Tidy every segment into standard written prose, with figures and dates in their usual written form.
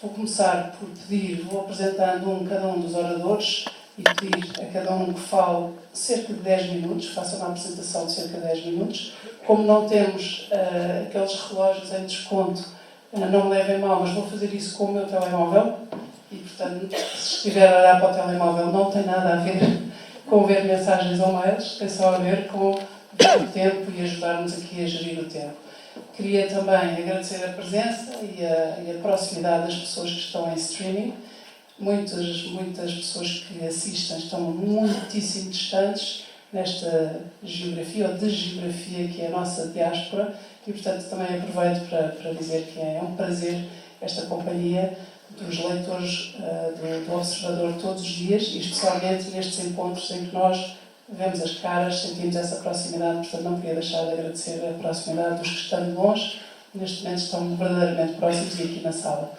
Vou começar por pedir, vou apresentando cada um dos oradores e pedir a cada um que fale cerca de 10 minutos, faça uma apresentação de cerca de 10 minutos. Como não temos aqueles relógios em desconto, não me levem mal, mas vou fazer isso com o meu telemóvel e, portanto, se estiver a olhar para o telemóvel, não tem nada a ver com ver mensagens ou mails, tem só a ver com o tempo e ajudar-nos aqui a gerir o tempo. Queria também agradecer a presença e a proximidade das pessoas que estão em streaming. Muitas pessoas que assistem estão muitíssimo distantes nesta geografia ou desgeografia que é a nossa diáspora e, portanto, também aproveito para dizer que é um prazer esta companhia dos leitores do Observador todos os dias e especialmente nestes encontros em que nós vemos as caras, sentimos essa proximidade, portanto não queria deixar de agradecer a proximidade dos que estão de longe, neste momento estão verdadeiramente próximos e aqui na sala.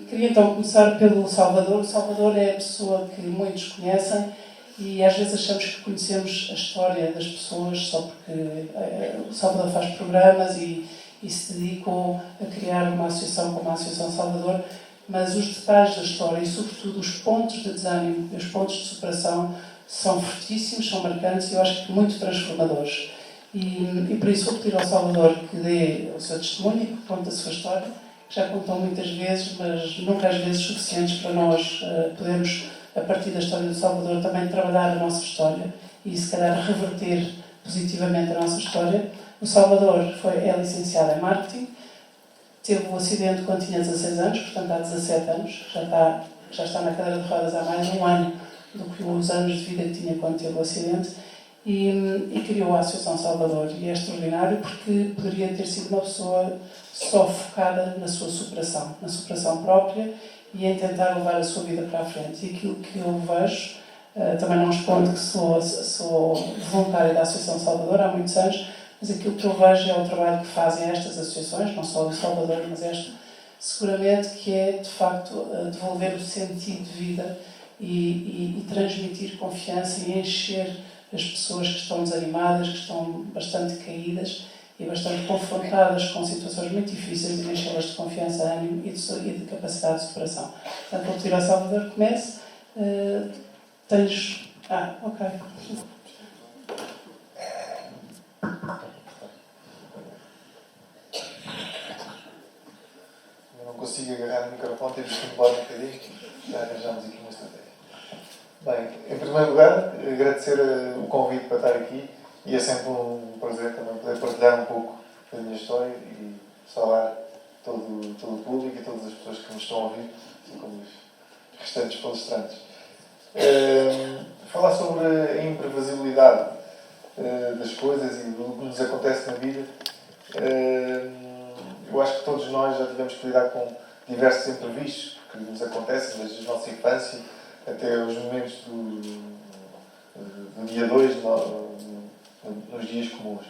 Queria então começar pelo Salvador. O Salvador é a pessoa que muitos conhecem e às vezes achamos que conhecemos a história das pessoas só porque o Salvador faz programas e se dedicou a criar uma associação como a Associação Salvador, mas os detalhes da história e sobretudo os pontos de desânimo e os pontos de superação são fortíssimos, são marcantes e eu acho que muito transformadores. E por isso vou pedir ao Salvador que dê o seu testemunho e que conte a sua história, que já contou muitas vezes, mas nunca às vezes suficientes para nós podermos, a partir da história do Salvador, também trabalhar a nossa história e se calhar reverter positivamente a nossa história. O Salvador é licenciado em Marketing, teve um acidente quando tinha 16 anos, portanto há 17 anos, já está na cadeira de rodas há mais de um ano do que os anos de vida que tinha quando teve o acidente, e criou a Associação Salvador. E é extraordinário porque poderia ter sido uma pessoa só focada na sua superação, na superação própria e em tentar levar a sua vida para a frente. E aquilo que eu vejo, também não escondo que sou voluntária da Associação Salvador há muitos anos, mas aquilo que eu vejo é o trabalho que fazem estas associações, não só do Salvador, mas esta, seguramente, que é, de facto, devolver o sentido de vida e transmitir confiança e encher as pessoas que estão desanimadas, que estão bastante caídas e bastante confrontadas com situações muito difíceis e enchê-las de confiança, ânimo e de capacidade de superação. Portanto, vou pedir ao Salvador que comece. Tens... ok. Eu não consigo agarrar o microfone, temos que embora um bocadinho, já arranjamos aqui uma estratégia. Bem, em primeiro lugar, agradecer o convite para estar aqui e é sempre um prazer também poder partilhar um pouco da minha história e falar todo o público e todas as pessoas que me estão a ouvir, assim como os restantes palestrantes. Falar sobre a imprevisibilidade das coisas e do que nos acontece na vida. Eu acho que todos nós já tivemos que lidar com diversos imprevistos que nos acontecem desde a nossa infância até os momentos do dia 2 nos dias comuns.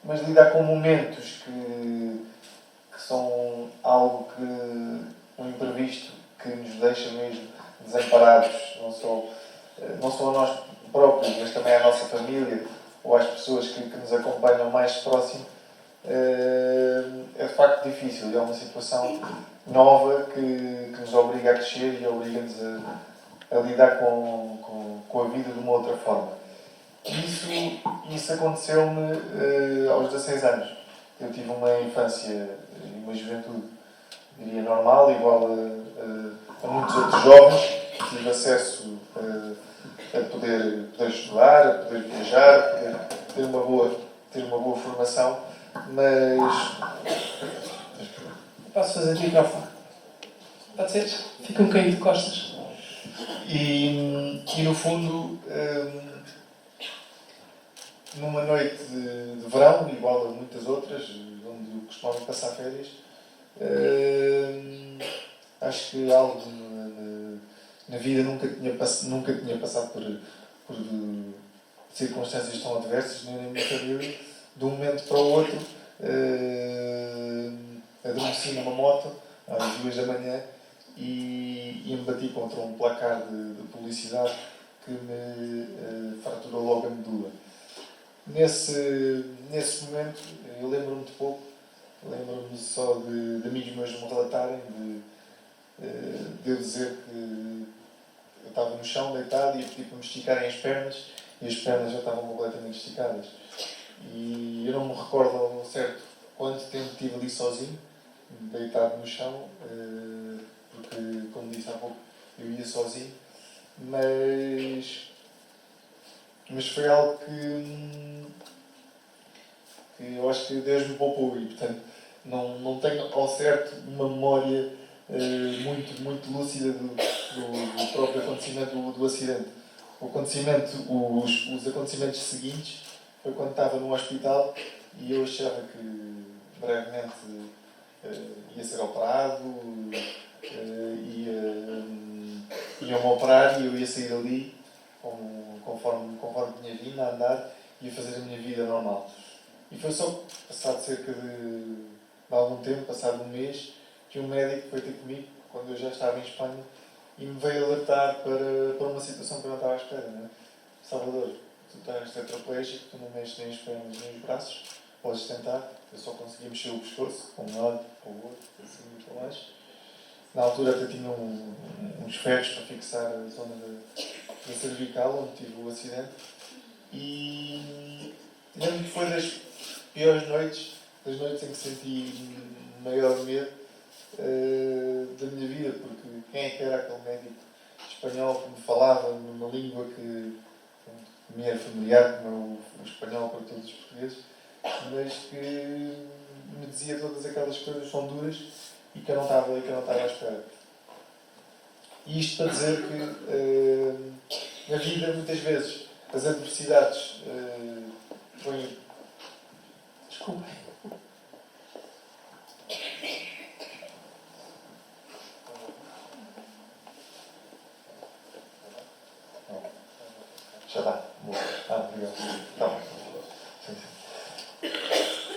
Mas lidar com momentos que são algo que um imprevisto que nos deixa mesmo desamparados, não só a nós próprios, mas também à nossa família ou às pessoas que nos acompanham mais próximo, é de facto difícil. É uma situação nova que nos obriga a crescer e obriga-nos a lidar com a vida de uma outra forma. Isso aconteceu-me aos 16 anos. Eu tive uma infância e uma juventude, diria, normal, igual a muitos outros jovens. Tive acesso a poder estudar, a poder viajar, a poder ter uma boa formação, mas... Posso fazer de microfone? Pode ser? Fica um bocadinho de costas. E no fundo, numa noite de verão, igual a muitas outras, onde eu costumava passar férias, acho que algo na vida nunca tinha passado por circunstâncias tão adversas, nem na minha família. De um momento para o outro, adormeci numa moto às 2 da manhã e me bati contra um placar de publicidade que me fraturou logo a medula. Nesse momento, eu lembro-me de pouco, Lembro-me só de amigos meus me relatarem, de eu dizer que eu estava no chão deitado e eu pedi para me esticarem as pernas e as pernas já estavam completamente esticadas. E eu não me recordo ao certo quanto tempo estive ali sozinho, deitado no chão, porque, como disse há pouco, eu ia sozinho, mas foi algo que eu acho que Deus me poupou e, portanto, não tenho ao certo uma memória muito lúcida do próprio acontecimento do acidente. Os acontecimentos seguintes foi quando estava no hospital e eu achava que brevemente ia ser operado, iam-me operar e eu ia sair dali conforme tinha vindo a andar e ia fazer a minha vida normal. E foi só passado cerca de algum tempo, passado um mês, que um médico foi ter comigo, quando eu já estava em Espanha, e me veio alertar para uma situação que eu não estava à espera. Não é? Salvador, tu estás tetraplégico, tu não mexes nem as pernas nem os braços, podes tentar. Eu só conseguia mexer o pescoço, para um lado, para o outro, assim e para baixo. Na altura até tinha uns ferros para fixar a zona da cervical, onde tive o acidente. E lembro que foi das piores noites, das noites em que senti maior medo da minha vida, porque quem é que era aquele médico espanhol que me falava numa língua que me era familiar, como o espanhol para todos os portugueses, mas que me dizia todas aquelas coisas que são duras e que eu não estava à espera. E isto para dizer que na vida, muitas vezes, as adversidades põem. Desculpem. Já está. Obrigado. Tá. Sim, sim.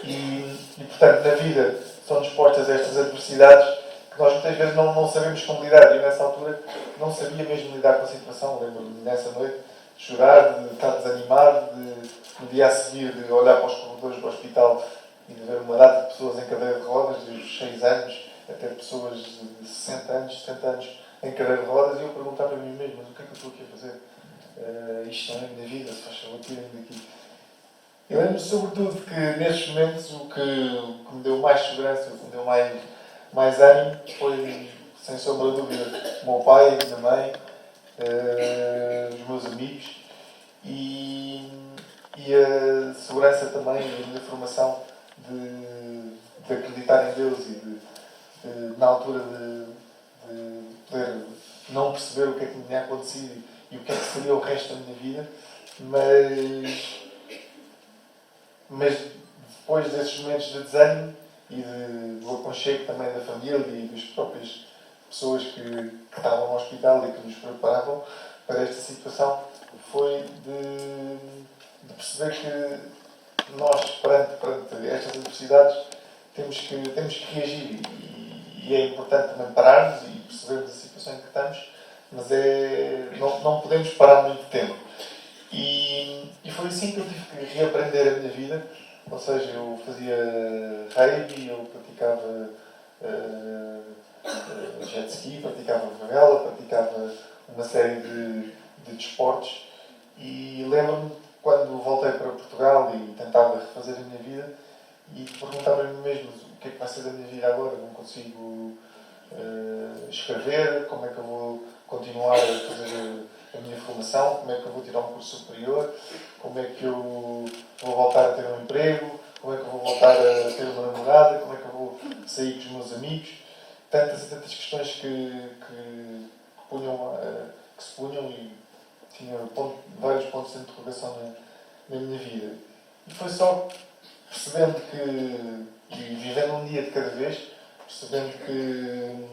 E, portanto, na vida são-nos postas estas adversidades que nós muitas vezes não sabemos como lidar. E eu, nessa altura, não sabia mesmo lidar com a situação. Lembro-me, nessa noite, de chorar, de estar desanimado, no dia a seguir, de olhar para os corredores do hospital e de ver uma data de pessoas em cadeira de rodas, de 6 anos, até pessoas de 60 anos, 70 anos em cadeira de rodas, e eu perguntar para mim mesmo, mas o que é que eu estou aqui a fazer? Isto não é a minha vida, se faz favor, tirem-me daqui. Eu lembro sobretudo que nestes momentos o que me deu mais segurança, o que me deu mais ânimo foi, sem sombra de dúvida, o meu pai, a minha mãe, os meus amigos e a segurança também, a minha formação de acreditar em Deus e na altura de poder não perceber o que é que me tinha acontecido e o que é que seria o resto da minha vida, mas depois desses momentos de desânimo e do aconchego também da família e das próprias pessoas que estavam no hospital e que nos preparavam para esta situação, foi de perceber que nós, perante estas adversidades, temos que reagir e é importante também pararmos e percebermos a situação em que estamos, mas não podemos parar muito tempo. E foi assim que eu tive que reaprender a minha vida, ou seja, eu fazia rugby, eu praticava jet ski, praticava vela, praticava uma série de desportos e lembro-me quando voltei para Portugal e tentava refazer a minha vida e perguntava-me mesmo o que é que vai ser da minha vida agora, não consigo escrever, como é que eu vou continuar a fazer a minha formação, como é que eu vou tirar um curso superior, como é que eu vou voltar a ter um emprego, como é que eu vou voltar a ter uma namorada, como é que eu vou sair com os meus amigos. Tantas e tantas questões que se punham e tinha vários pontos de interrogação na minha vida. E foi só percebendo e vivendo um dia de cada vez, percebendo que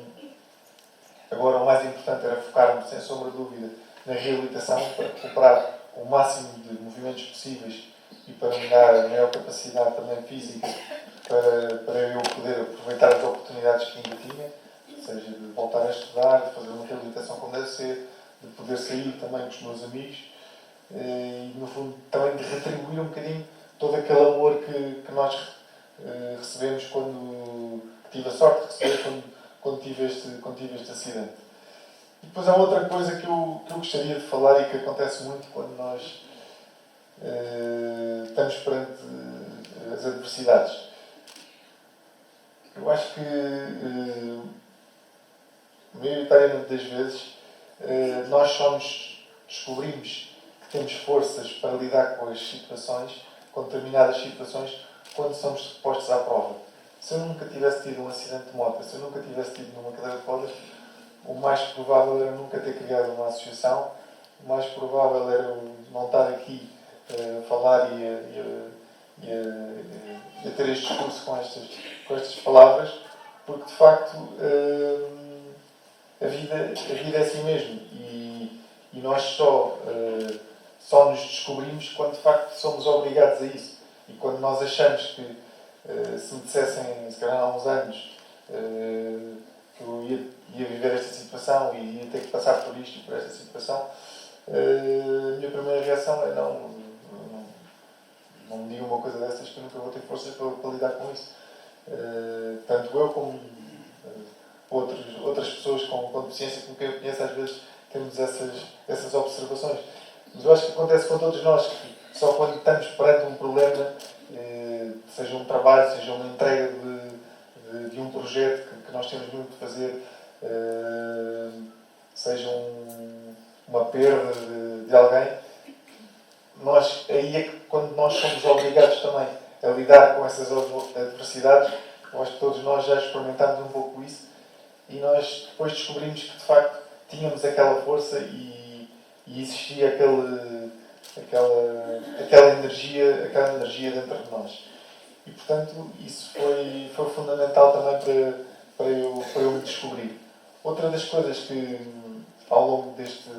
agora o mais importante era focar-me, sem sombra de dúvida, na reabilitação para recuperar o máximo de movimentos possíveis e para me dar a maior capacidade também física para eu poder aproveitar as oportunidades que ainda tinha, ou seja, de voltar a estudar, de fazer uma reabilitação como deve ser, de poder sair também com os meus amigos e, no fundo, também de retribuir um bocadinho todo aquele amor que nós recebemos quando tive a sorte de receber quando tive este acidente. E depois há outra coisa que eu gostaria de falar e que acontece muito quando nós estamos perante as adversidades. Eu acho que, maioritariamente das vezes, nós só nos descobrimos que temos forças para lidar com as situações, com determinadas situações, quando somos postos à prova. Se eu nunca tivesse tido um acidente de moto, se eu nunca tivesse tido numa cadeira de rodas, o mais provável era nunca ter criado uma associação, o mais provável era eu não estar aqui a falar e a ter este discurso com estas palavras, porque de facto a vida é assim mesmo e nós só nos descobrimos quando de facto somos obrigados a isso. E quando nós achamos que se me dissessem, se calhar há uns anos, que eu ia viver esta situação e ia ter que passar por isto e por esta situação, a minha primeira reação é não me digam uma coisa dessas que eu nunca vou ter forças para lidar com isso. Tanto eu como outras pessoas com deficiência com quem eu conheço, às vezes temos essas observações. Mas eu acho que acontece com todos nós, que só quando estamos perante um problema, seja um trabalho, seja uma entrega de um projeto que nós temos muito de fazer, seja uma perda de alguém, aí é que quando nós somos obrigados também a lidar com essas adversidades, eu acho que todos nós já experimentámos um pouco isso e nós depois descobrimos que de facto tínhamos aquela força e existia aquela energia dentro de nós. E portanto isso foi fundamental também para eu me descobrir. Outra das coisas que ao longo deste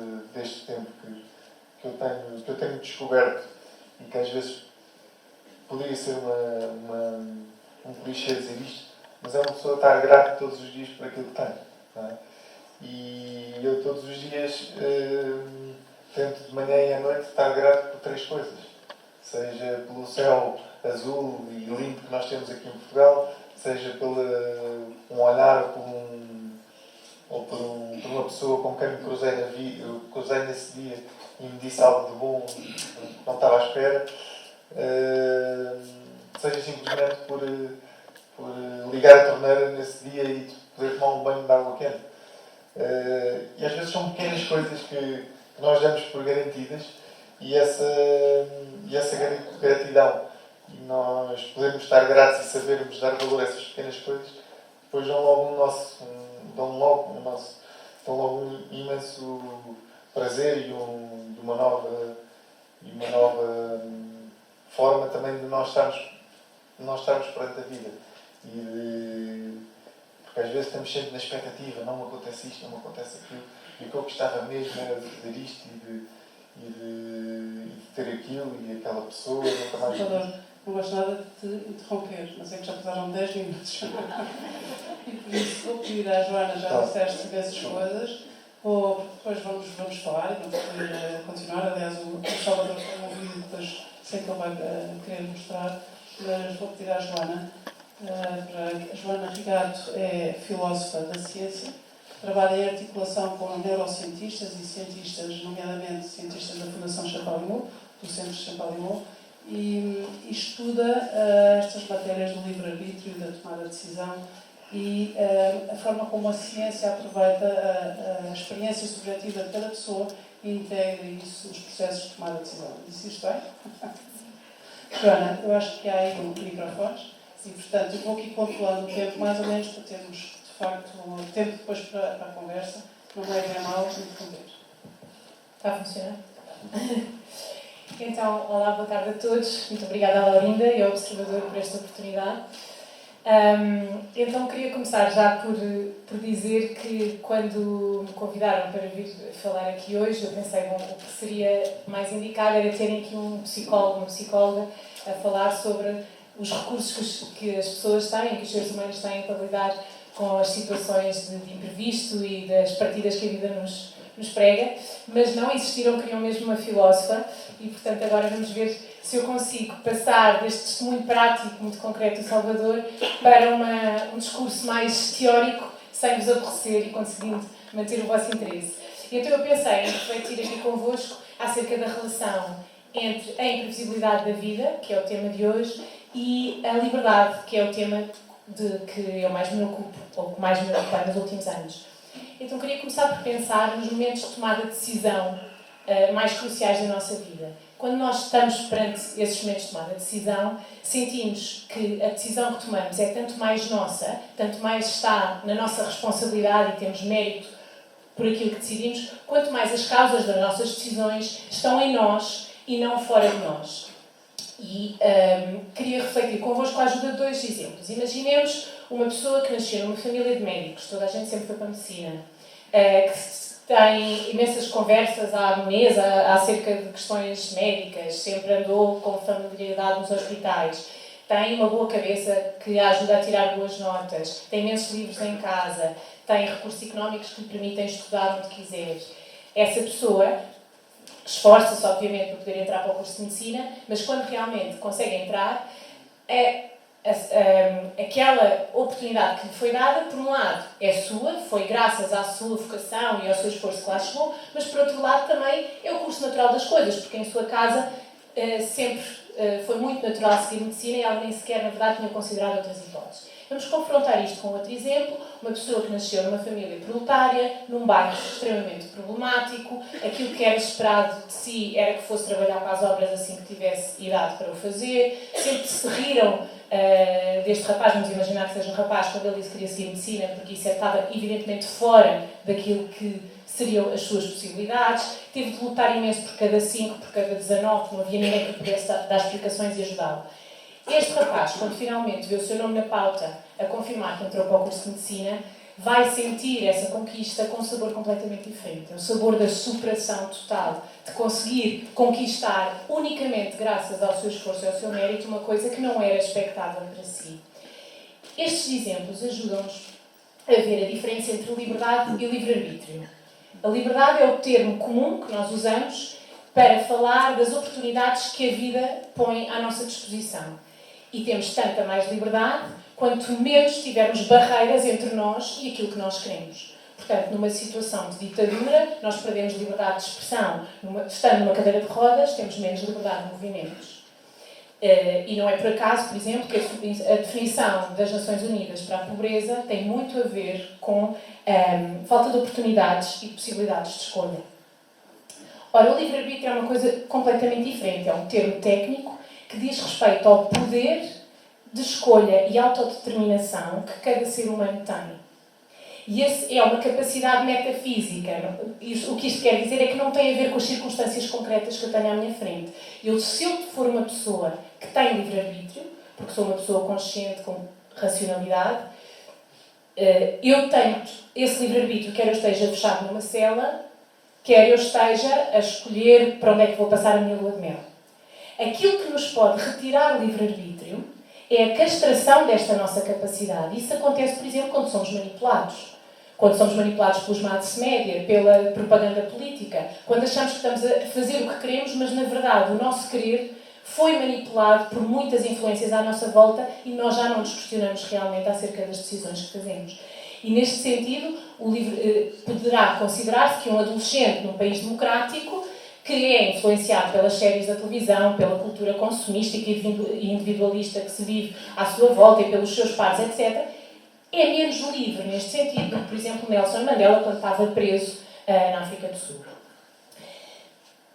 tempo que eu tenho descoberto e que às vezes poderia ser um clichê dizer isto, mas é uma pessoa estar grata todos os dias por aquilo que tem. Não é? E eu todos os dias tento de manhã e à noite estar grato por 3 coisas. Seja pelo céu azul e limpo que nós temos aqui em Portugal, seja por um olhar ou por uma pessoa com quem me cruzei nesse dia e me disse algo de bom que não estava à espera, seja simplesmente por ligar a torneira nesse dia e poder tomar um banho de água quente. E às vezes são pequenas coisas que nós damos por garantidas e essa gratidão e nós podemos estar gratos e sabermos dar valor a essas pequenas coisas, depois dão logo um imenso prazer e uma nova forma também de nós estarmos perante a vida. Porque às vezes estamos sempre na expectativa, não me acontece isto, não me acontece aquilo, e o que eu gostava mesmo era de fazer isto e de ter aquilo e aquela pessoa, nunca mais. Não gosto nada de te interromper, mas é que já passaram 10 minutos. E por isso vou pedir à Joana, já disseste imensas coisas, depois vamos falar e vamos poder continuar. Aliás, o Salvador tem um vídeo, depois sei que ele vai querer mostrar, mas vou pedir à Joana. A Joana Rigato é filósofa da ciência, trabalha em articulação com neurocientistas e cientistas, nomeadamente cientistas da Fundação Champalimau, do Centro Champalimau, e estuda estas matérias do livre-arbítrio, da tomada de decisão e a forma como a ciência aproveita a experiência subjetiva de cada pessoa e integra isso nos processos de tomada de decisão. Disse isto bem? Joana, eu acho que há aí microfones e, portanto, eu vou aqui controlando o tempo mais ou menos para termos, de facto, tempo depois para a conversa. Não é bem mal interromper. Está a funcionar? Então, olá, boa tarde a todos. Muito obrigada à Laurinda e ao Observador por esta oportunidade. Então, queria começar já por dizer que quando me convidaram para vir falar aqui hoje, eu pensei, bom, o que seria mais indicado era terem aqui um psicólogo, uma psicóloga a falar sobre os recursos que as pessoas têm, que os seres humanos têm para lidar com as situações de imprevisto e das partidas que a vida nos prega, mas não insistiram, queriam mesmo uma filósofa, e portanto agora vamos ver se eu consigo passar deste testemunho prático, muito concreto do Salvador, para um discurso mais teórico, sem vos aborrecer e conseguindo manter o vosso interesse. Então eu pensei em refletir aqui convosco acerca da relação entre a imprevisibilidade da vida, que é o tema de hoje, e a liberdade, que é o tema de que eu mais me ocupo, ou que mais me ocupei nos últimos anos. Então queria começar por pensar nos momentos de tomada de decisão mais cruciais da nossa vida. Quando nós estamos perante esses momentos de tomada de decisão, sentimos que a decisão que tomamos é tanto mais nossa, tanto mais está na nossa responsabilidade e temos mérito por aquilo que decidimos, quanto mais as causas das nossas decisões estão em nós e não fora de nós. E queria refletir convosco com a ajuda de 2 exemplos. Imaginemos uma pessoa que nasceu numa família de médicos, toda a gente sempre foi para a medicina, que tem imensas conversas à mesa acerca de questões médicas, sempre andou com familiaridade nos hospitais, tem uma boa cabeça que a ajuda a tirar boas notas, tem imensos livros em casa, tem recursos económicos que lhe permitem estudar onde quiser. Essa pessoa esforça-se, obviamente, para poder entrar para o curso de medicina, mas quando realmente consegue entrar, aquela oportunidade que lhe foi dada, por um lado, é sua, foi graças à sua vocação e ao seu esforço que lá chegou, mas por outro lado também é o curso natural das coisas, porque em sua casa sempre foi muito natural seguir medicina e ela nem sequer, na verdade, tinha considerado outras hipóteses. Vamos confrontar isto com outro exemplo, uma pessoa que nasceu numa família proletária, num bairro extremamente problemático, aquilo que era esperado de si era que fosse trabalhar para as obras assim que tivesse idade para o fazer, sempre se riram deste rapaz, vamos imaginar que seja um rapaz, quando ele disse que queria seguir medicina, porque isso estava evidentemente fora daquilo que seriam as suas possibilidades, teve de lutar imenso por cada 5, por cada 19, não havia ninguém que pudesse dar explicações e ajudá-lo. Este rapaz, quando finalmente vê o seu nome na pauta a confirmar que entrou para o curso de medicina, vai sentir essa conquista com um sabor completamente diferente. É o sabor da superação total, de conseguir conquistar unicamente graças ao seu esforço e ao seu mérito uma coisa que não era expectável para si. Estes exemplos ajudam-nos a ver a diferença entre liberdade e livre-arbítrio. A liberdade é o termo comum que nós usamos para falar das oportunidades que a vida põe à nossa disposição. E temos tanta mais liberdade quanto menos tivermos barreiras entre nós e aquilo que nós queremos. Portanto, numa situação de ditadura, nós perdemos liberdade de expressão. Estando numa cadeira de rodas, temos menos liberdade de movimentos. E não é por acaso, por exemplo, que a definição das Nações Unidas para a pobreza tem muito a ver com falta de oportunidades e possibilidades de escolha. Ora, o livre-arbítrio é uma coisa completamente diferente. É um termo técnico que diz respeito ao poder de escolha e autodeterminação que cada ser humano tem. E essa é uma capacidade metafísica. O que isto quer dizer é que não tem a ver com as circunstâncias concretas que eu tenho à minha frente. Se eu for uma pessoa que tem livre-arbítrio, porque sou uma pessoa consciente, com racionalidade, eu tenho esse livre-arbítrio, quer eu esteja fechado numa cela, quer eu esteja a escolher para onde é que vou passar a minha lua de mel. Aquilo que nos pode retirar o livre-arbítrio é a castração desta nossa capacidade. Isso acontece, por exemplo, quando somos manipulados. Quando somos manipulados pelos mass média, pela propaganda política. Quando achamos que estamos a fazer o que queremos, mas, na verdade, o nosso querer foi manipulado por muitas influências à nossa volta e nós já não nos questionamos realmente acerca das decisões que fazemos. E, neste sentido, poderá considerar-se que um adolescente num país democrático que é influenciado pelas séries da televisão, pela cultura consumística e individualista que se vive à sua volta e pelos seus pares, etc., é menos livre neste sentido do que, por exemplo, Nelson Mandela quando estava preso na África do Sul.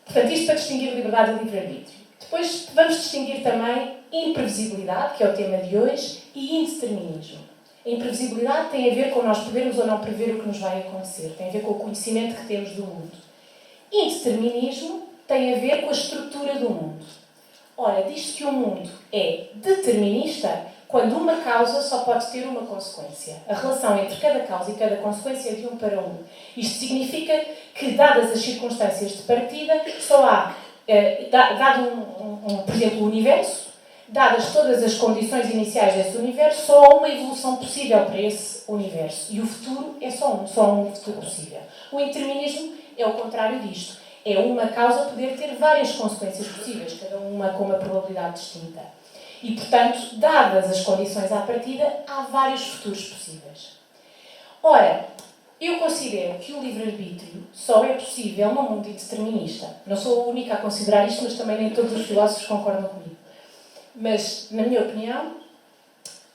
Portanto, isto para distinguir liberdade e livre-arbítrio. Depois vamos distinguir também imprevisibilidade, que é o tema de hoje, e indeterminismo. A imprevisibilidade tem a ver com nós podermos ou não prever o que nos vai acontecer, tem a ver com o conhecimento que temos do mundo. Indeterminismo tem a ver com a estrutura do mundo. Ora, diz-se que o mundo é determinista quando uma causa só pode ter uma consequência. A relação entre cada causa e cada consequência é de 1 para 1. Isto significa que, dadas as circunstâncias de partida, só há, dado por exemplo, o universo, dadas todas as condições iniciais desse universo, só há uma evolução possível para esse universo. E o futuro é só um futuro possível. O indeterminismo é o contrário disto. É uma causa poder ter várias consequências possíveis, cada uma com uma probabilidade distinta. E, portanto, dadas as condições à partida, há vários futuros possíveis. Ora, eu considero que o livre-arbítrio só é possível num mundo indeterminista. Não sou a única a considerar isto, mas também nem todos os filósofos concordam comigo. Mas, na minha opinião,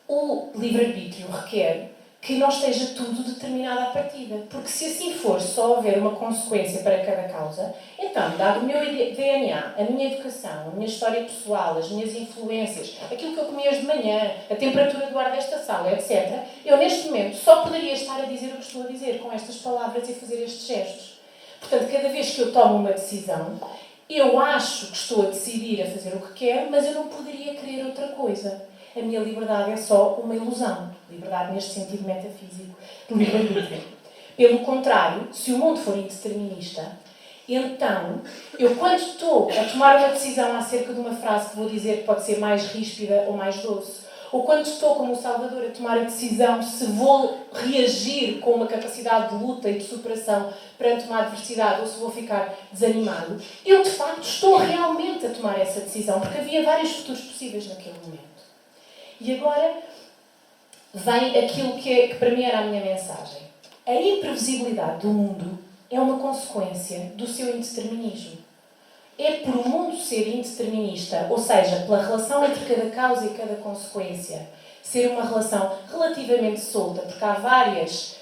o livre-arbítrio requer que não esteja tudo determinado à partida. Porque se assim for, só houver uma consequência para cada causa, então, dado o meu DNA, a minha educação, a minha história pessoal, as minhas influências, aquilo que eu comi hoje de manhã, a temperatura do ar desta sala, etc., eu neste momento só poderia estar a dizer o que estou a dizer com estas palavras e fazer estes gestos. Portanto, cada vez que eu tomo uma decisão, eu acho que estou a decidir a fazer o que quero, mas eu não poderia querer outra coisa. A minha liberdade é só uma ilusão. Liberdade neste sentido metafísico do livre-arbítrio. Pelo contrário, se o mundo for indeterminista, então, eu quando estou a tomar uma decisão acerca de uma frase que vou dizer que pode ser mais ríspida ou mais doce, ou quando estou, como o Salvador, a tomar a decisão se vou reagir com uma capacidade de luta e de superação perante uma adversidade ou se vou ficar desanimado, eu de facto estou realmente a tomar essa decisão, porque havia vários futuros possíveis naquele momento. E agora vem aquilo que para mim era a minha mensagem. A imprevisibilidade do mundo é uma consequência do seu indeterminismo. É por o mundo ser indeterminista, ou seja, pela relação entre cada causa e cada consequência, ser uma relação relativamente solta, porque há vários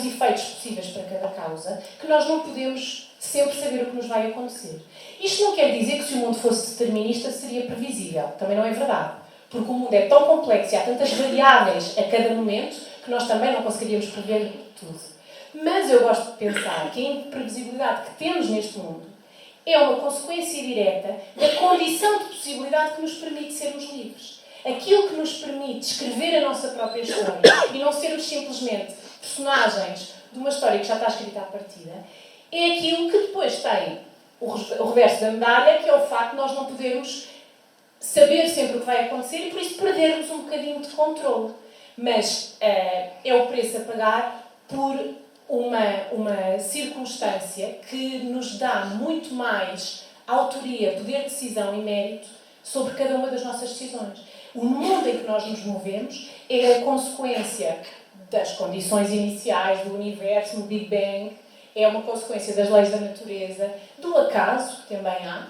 efeitos possíveis para cada causa, que nós não podemos sempre saber o que nos vai acontecer. Isto não quer dizer que se o mundo fosse determinista seria previsível. Também não é verdade. Porque o mundo é tão complexo e há tantas variáveis a cada momento que nós também não conseguiríamos prever tudo. Mas eu gosto de pensar que a imprevisibilidade que temos neste mundo é uma consequência direta da condição de possibilidade que nos permite sermos livres. Aquilo que nos permite escrever a nossa própria história e não sermos simplesmente personagens de uma história que já está escrita à partida, é aquilo que depois tem o reverso da medalha, que é o facto de nós não podermos saber sempre o que vai acontecer e por isso perdermos um bocadinho de controle. Mas é o preço a pagar por uma circunstância que nos dá muito mais autoria, poder de decisão e mérito sobre cada uma das nossas decisões. O mundo em que nós nos movemos é a consequência das condições iniciais do universo, no Big Bang, é uma consequência das leis da natureza, do acaso, que também há,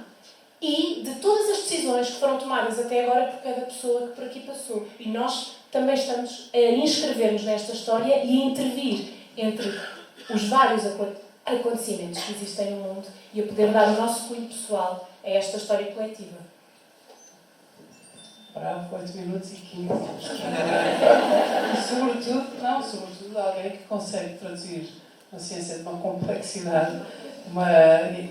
e de todas as decisões que foram tomadas até agora por cada pessoa que por aqui passou. E nós também estamos a inscrever-nos nesta história e a intervir entre os vários acontecimentos que existem no mundo e a poder dar o nosso cunho pessoal a esta história coletiva. Bravo, 8 minutos e 15. Sobretudo alguém que consegue traduzir a ciência de uma complexidade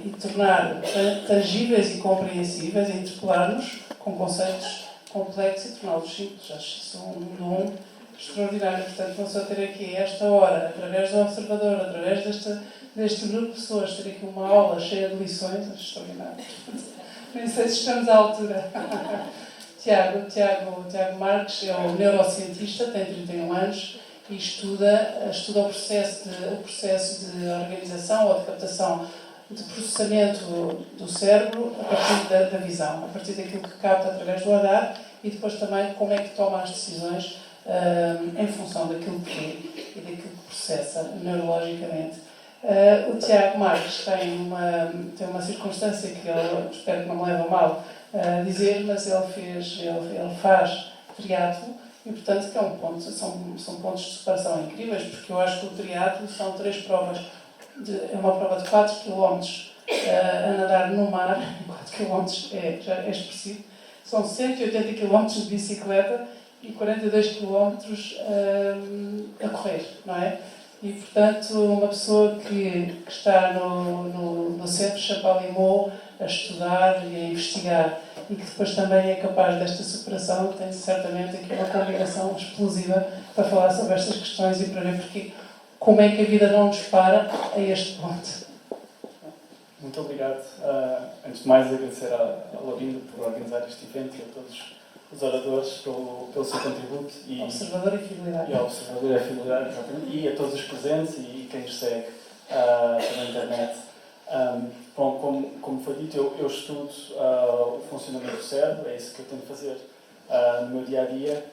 e tornar tangíveis e compreensíveis e interpelar-nos com conceitos complexos e torná-los simples. Acho isso um dom extraordinário. Portanto, vou só ter aqui a esta hora, através do Observador, através deste grupo de pessoas, ter aqui uma aula cheia de lições, acho extraordinário. Nem sei se estamos à altura. Tiago Marques é um neurocientista, tem 31 anos e estuda o processo de organização ou de captação de processamento do cérebro a partir da visão, a partir daquilo que capta através do olhar e depois também como é que toma as decisões em função daquilo que é e daquilo que processa neurologicamente. O Tiago Marques tem uma circunstância que eu espero que não me leve a mal dizer, mas ele faz triatlo e, portanto, que é um ponto, são pontos de separação incríveis, porque eu acho que o triatlo são 3 provas, é uma prova de 4 km a nadar no mar, 4 km já é expressivo, são 180 km de bicicleta e 42 km a correr, não é? E, portanto, uma pessoa que está no Centro Champalimau a estudar e a investigar e que depois também é capaz desta superação, tem certamente aqui uma combinação explosiva para falar sobre estas questões e para ver como é que a vida não nos para a este ponto. Muito obrigado. Antes de mais, agradecer à Laurinda por organizar este evento e a todos os oradores pelo seu contributo. Observador e Fidelidade. E ao Observador e a Fidelidade, exatamente. E a todos os presentes e quem nos segue pela internet. Como foi dito, eu estudo o funcionamento do cérebro, é isso que eu tento fazer no meu dia-a-dia,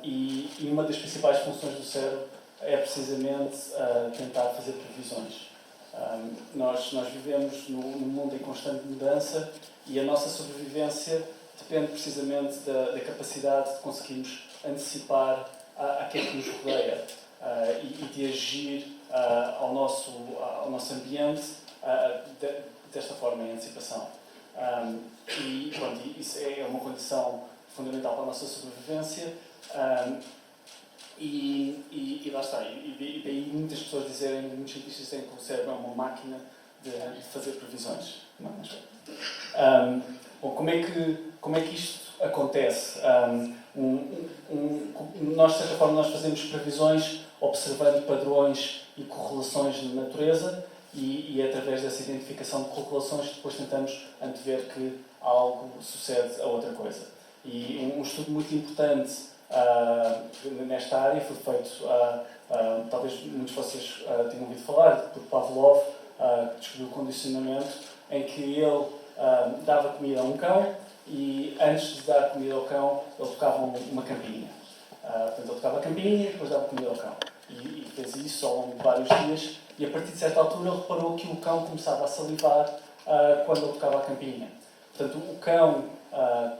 e uma das principais funções do cérebro é precisamente tentar fazer previsões. Nós vivemos num mundo em constante mudança e a nossa sobrevivência depende precisamente da capacidade de conseguirmos antecipar aquilo que nos rodeia e de agir ao nosso ambiente desta forma, em antecipação. E pronto, isso é uma condição fundamental para a nossa sobrevivência. E lá está. E daí muitas pessoas dizerem, muitos cientistas dizem que o cérebro é uma máquina de fazer previsões. Bom, como é que isto acontece? Nós, de certa forma, nós fazemos previsões observando padrões e correlações na natureza e através dessa identificação de correlações depois tentamos antever que algo sucede a outra coisa. E um estudo muito importante nesta área foi feito, talvez muitos de vocês tenham ouvido falar, por Pavlov, que descobriu o condicionamento, em que ele dava comida a um cão e antes de dar comida ao cão ele tocava uma campainha. Portanto, ele tocava a campainha e depois dava comida ao cão. E fez isso ao longo de vários dias e a partir de certa altura ele reparou que o cão começava a salivar quando ele tocava a campainha. Portanto, o cão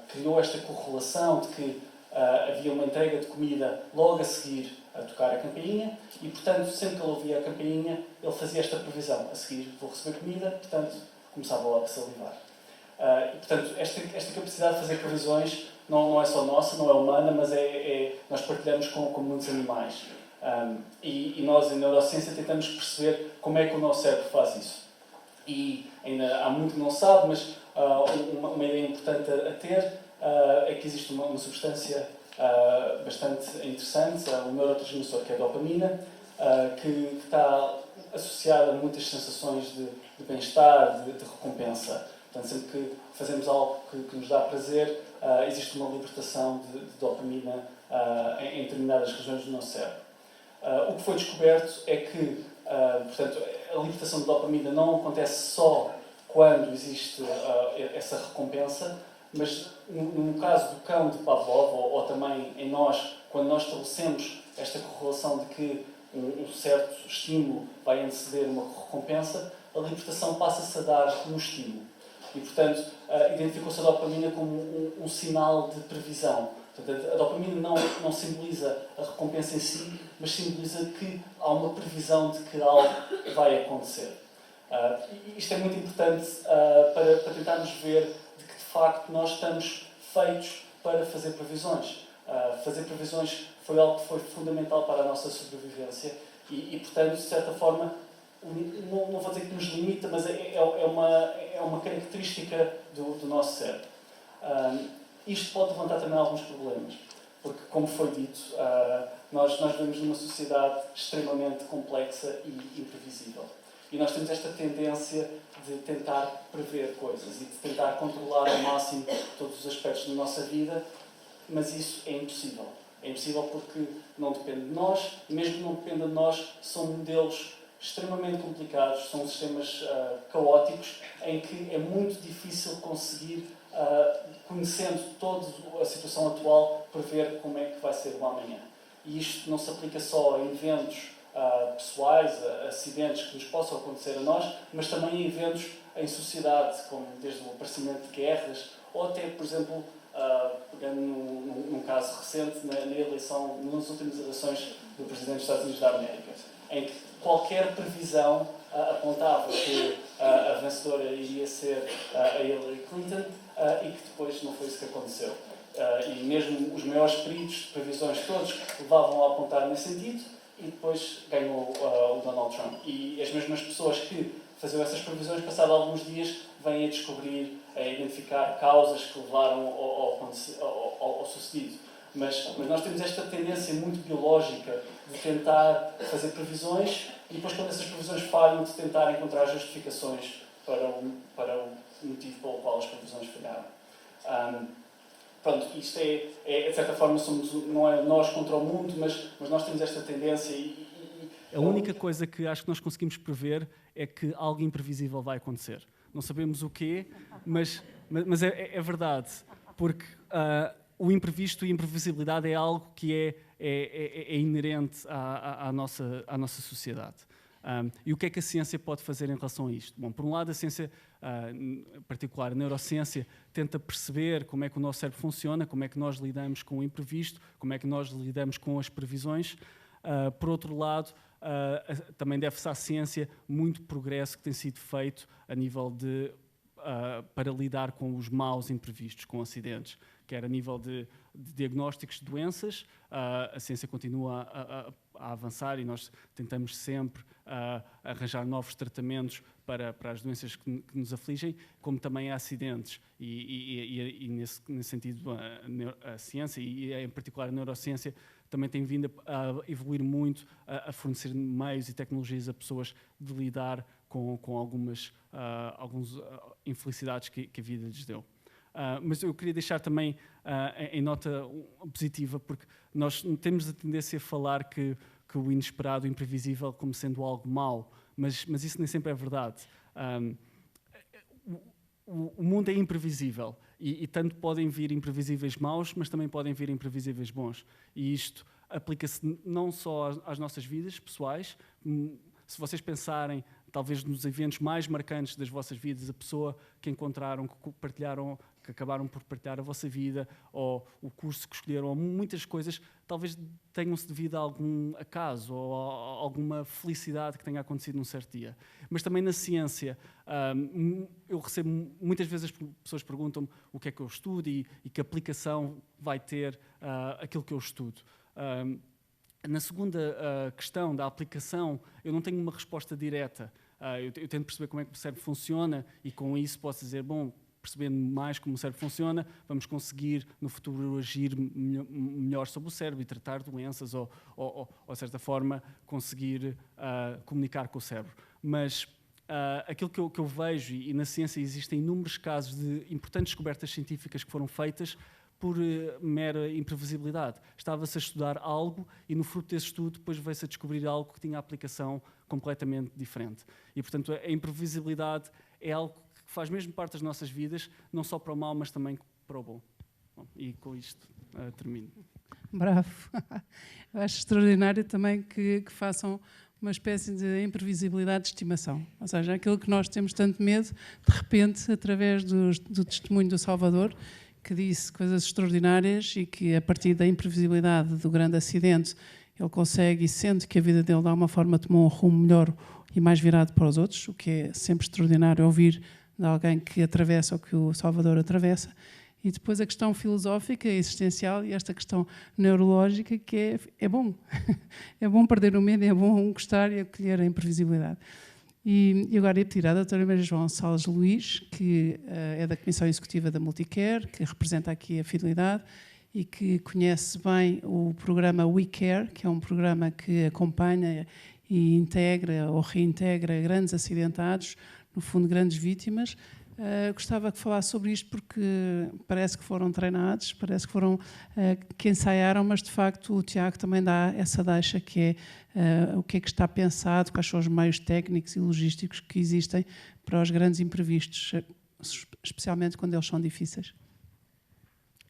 criou esta correlação de que havia uma entrega de comida logo a seguir a tocar a campainha e, portanto, sempre que ele ouvia a campainha, ele fazia esta previsão. A seguir vou receber comida, portanto, começava logo a salivar. E, portanto, esta capacidade de fazer previsões não é só nossa, não é humana, mas nós partilhamos com muitos animais. E nós, em neurociência, tentamos perceber como é que o nosso cérebro faz isso. E ainda há muito que não se sabe, mas uma ideia importante a ter é que existe uma substância bastante interessante, o neurotransmissor, que é a dopamina, que está associada a muitas sensações de bem-estar, de recompensa. Portanto, sempre que fazemos algo que nos dá prazer, existe uma libertação de dopamina em determinadas regiões do nosso cérebro. O que foi descoberto é que, portanto, a libertação de dopamina não acontece só quando existe essa recompensa, mas no caso do cão de Pavlov, ou também em nós, quando nós estabelecemos esta correlação de que um certo estímulo vai anteceder uma recompensa, a libertação passa-se a dar no estímulo. E, portanto, identificou-se a dopamina como um sinal de previsão. Portanto, a dopamina não simboliza a recompensa em si, mas simboliza que há uma previsão de que algo vai acontecer. Isto é muito importante para tentarmos ver de que, de facto, nós estamos feitos para fazer previsões. Fazer previsões foi algo que foi fundamental para a nossa sobrevivência e portanto, de certa forma, não vou dizer que nos limita, mas é uma característica do nosso cérebro. Isto pode levantar também alguns problemas, porque, como foi dito, nós vivemos numa sociedade extremamente complexa e imprevisível. E nós temos esta tendência de tentar prever coisas e de tentar controlar ao máximo todos os aspectos da nossa vida, mas isso é impossível. É impossível porque não depende de nós, e mesmo que não dependa de nós, são modelos extremamente complicados, são sistemas caóticos, em que é muito difícil conseguir, conhecendo toda a situação atual, prever como é que vai ser o amanhã. E isto não se aplica só a eventos pessoais, a acidentes que nos possam acontecer a nós, mas também a eventos em sociedade, como desde o aparecimento de guerras, ou até, por exemplo, pegando num caso recente, nas últimas eleições do Presidente dos Estados Unidos da América, em que qualquer previsão apontava que a vencedora iria ser a Hillary Clinton e que depois não foi isso que aconteceu. E mesmo os maiores peritos de previsões todos levavam a apontar nesse sentido e depois ganhou o Donald Trump. E as mesmas pessoas que faziam essas previsões, passado alguns dias, vêm a descobrir, a identificar causas que levaram ao sucedido. Mas nós temos esta tendência muito biológica de tentar fazer previsões e depois, quando essas previsões falham, de tentar encontrar justificações para o motivo pelo qual as previsões falharam. Pronto, isto de certa forma, não é nós contra o mundo, mas nós temos esta tendência e A única coisa que acho que nós conseguimos prever é que algo imprevisível vai acontecer. Não sabemos o quê, mas é verdade, porque o imprevisto e a imprevisibilidade é algo que é inerente à nossa sociedade. E o que é que a ciência pode fazer em relação a isto? Bom, por um lado, a ciência, em particular a neurociência, tenta perceber como é que o nosso cérebro funciona, como é que nós lidamos com o imprevisto, como é que nós lidamos com as previsões. Por outro lado, também deve-se à ciência muito progresso que tem sido feito a nível para lidar com os maus imprevistos, com acidentes, quer a nível de diagnósticos de doenças. A ciência continua a avançar e nós tentamos sempre arranjar novos tratamentos para as doenças que nos afligem, como também há acidentes. E nesse sentido, a ciência, e em particular a neurociência, também tem vindo a evoluir muito, a fornecer meios e tecnologias a pessoas de lidar com algumas infelicidades que a vida lhes deu. Mas eu queria deixar também em nota positiva, porque nós temos a tendência a falar que o inesperado, o imprevisível, como sendo algo mau, mas isso nem sempre é verdade. O mundo é imprevisível e tanto podem vir imprevisíveis maus, mas também podem vir imprevisíveis bons. E isto aplica-se não só às nossas vidas pessoais. Se vocês pensarem, talvez nos eventos mais marcantes das vossas vidas, a pessoa que encontraram, que partilharam, que acabaram por partilhar a vossa vida, ou o curso que escolheram, ou muitas coisas, talvez tenham-se devido a algum acaso ou a alguma felicidade que tenha acontecido num certo dia. Mas também na ciência, eu recebo muitas vezes as pessoas perguntam-me o que é que eu estudo e que aplicação vai ter aquilo que eu estudo. Na segunda questão da aplicação, eu não tenho uma resposta direta. Eu tento perceber como é que o cérebro funciona e com isso posso dizer, bom, percebendo mais como o cérebro funciona, vamos conseguir no futuro agir melhor sobre o cérebro e tratar doenças ou de certa forma, conseguir comunicar com o cérebro. Mas aquilo que eu vejo, e na ciência existem inúmeros casos de importantes descobertas científicas que foram feitas por mera imprevisibilidade. Estava-se a estudar algo e no fruto desse estudo depois veio-se a descobrir algo que tinha aplicação completamente diferente. E, portanto, a imprevisibilidade é algo que faz mesmo parte das nossas vidas, não só para o mal, mas também para o bom. Bom, e com isto termino. Bravo. Eu acho extraordinário também que façam uma espécie de imprevisibilidade de estimação. Ou seja, aquilo que nós temos tanto medo, de repente, através do testemunho do Salvador, que disse coisas extraordinárias e que, a partir da imprevisibilidade do grande acidente, ele consegue e sente que a vida dele, de alguma forma, tomou um rumo melhor e mais virado para os outros, o que é sempre extraordinário ouvir de alguém que atravessa o que o Salvador atravessa. E depois a questão filosófica, existencial, e esta questão neurológica, que é bom. É bom perder o medo, é bom gostar e acolher a imprevisibilidade. E agora ia pedir à doutora Maria João Salles Luís, que é da Comissão Executiva da Multicare, que representa aqui a Fidelidade e que conhece bem o programa WeCare, que é um programa que acompanha e integra ou reintegra grandes acidentados, no fundo grandes vítimas. Gostava que falasse sobre isto porque parece que foram treinados, parece que foram que ensaiaram, mas de facto o Tiago também dá essa deixa que é o que é que está pensado, quais são os meios técnicos e logísticos que existem para os grandes imprevistos, especialmente quando eles são difíceis.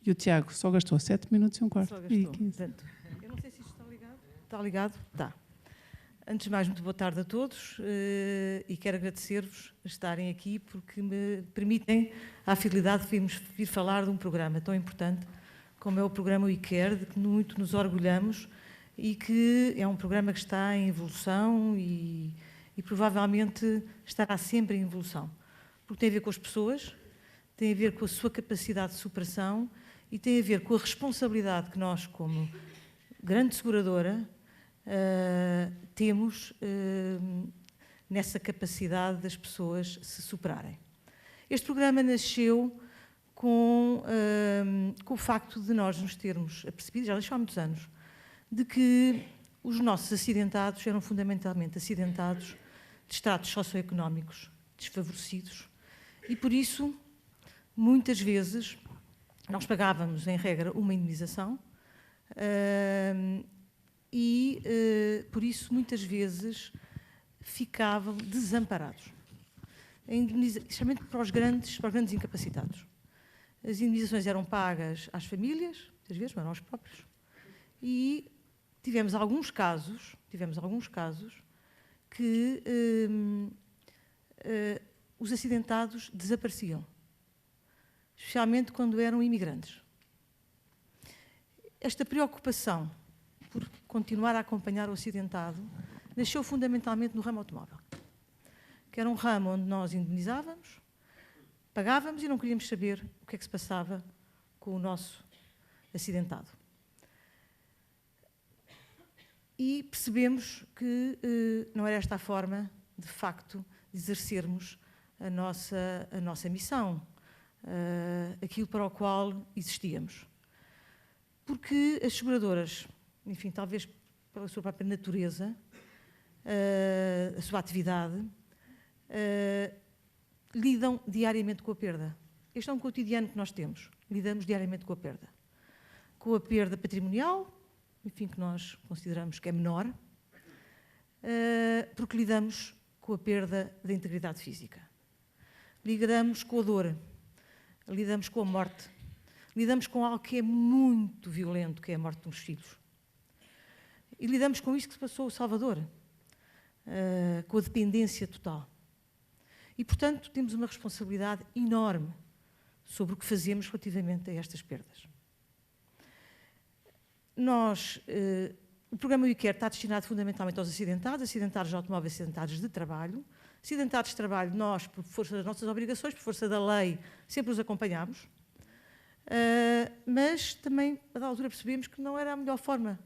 E o Tiago só gastou 7 minutos e um quarto. Só gastou. Portanto, eu não sei se isto está ligado. Está ligado? Está. Antes de mais, muito boa tarde a todos e quero agradecer-vos a estarem aqui porque me permitem à Fidelidade vir falar de um programa tão importante como é o programa WeCare, de que muito nos orgulhamos e que é um programa que está em evolução e provavelmente estará sempre em evolução. Porque tem a ver com as pessoas, tem a ver com a sua capacidade de superação e tem a ver com a responsabilidade que nós, como grande seguradora, temos nessa capacidade das pessoas se superarem. Este programa nasceu com o facto de nós nos termos apercebido, já deixou há muitos anos, de que os nossos acidentados eram fundamentalmente acidentados de estratos socioeconómicos desfavorecidos e, por isso, muitas vezes, nós pagávamos, em regra, uma indemnização e, por isso, muitas vezes ficavam desamparados, especialmente para os grandes incapacitados. As indemnizações eram pagas às famílias, muitas vezes, não eram aos próprios, e tivemos alguns casos que os acidentados desapareciam, especialmente quando eram imigrantes. Esta preocupação por continuar a acompanhar o acidentado nasceu fundamentalmente no ramo automóvel, que era um ramo onde nós indemnizávamos, pagávamos e não queríamos saber o que é que se passava com o nosso acidentado. E percebemos que não era esta a forma, de facto, de exercermos a nossa missão, aquilo para o qual existíamos. Porque as seguradoras, enfim, talvez pela sua própria natureza, a sua atividade, lidam diariamente com a perda. Este é um cotidiano que nós temos. Lidamos diariamente com a perda. Com a perda patrimonial, enfim, que nós consideramos que é menor, porque lidamos com a perda da integridade física. Lidamos com a dor, lidamos com a morte, lidamos com algo que é muito violento, que é a morte de uns filhos. E lidamos com isto que se passou ao Salvador, com a dependência total. E, portanto, temos uma responsabilidade enorme sobre o que fazemos relativamente a estas perdas. O programa WeCare está destinado fundamentalmente aos acidentados de automóveis, acidentados de trabalho. Acidentados de trabalho, nós, por força das nossas obrigações, por força da lei, sempre os acompanhamos. Mas também, a da altura, percebemos que não era a melhor forma,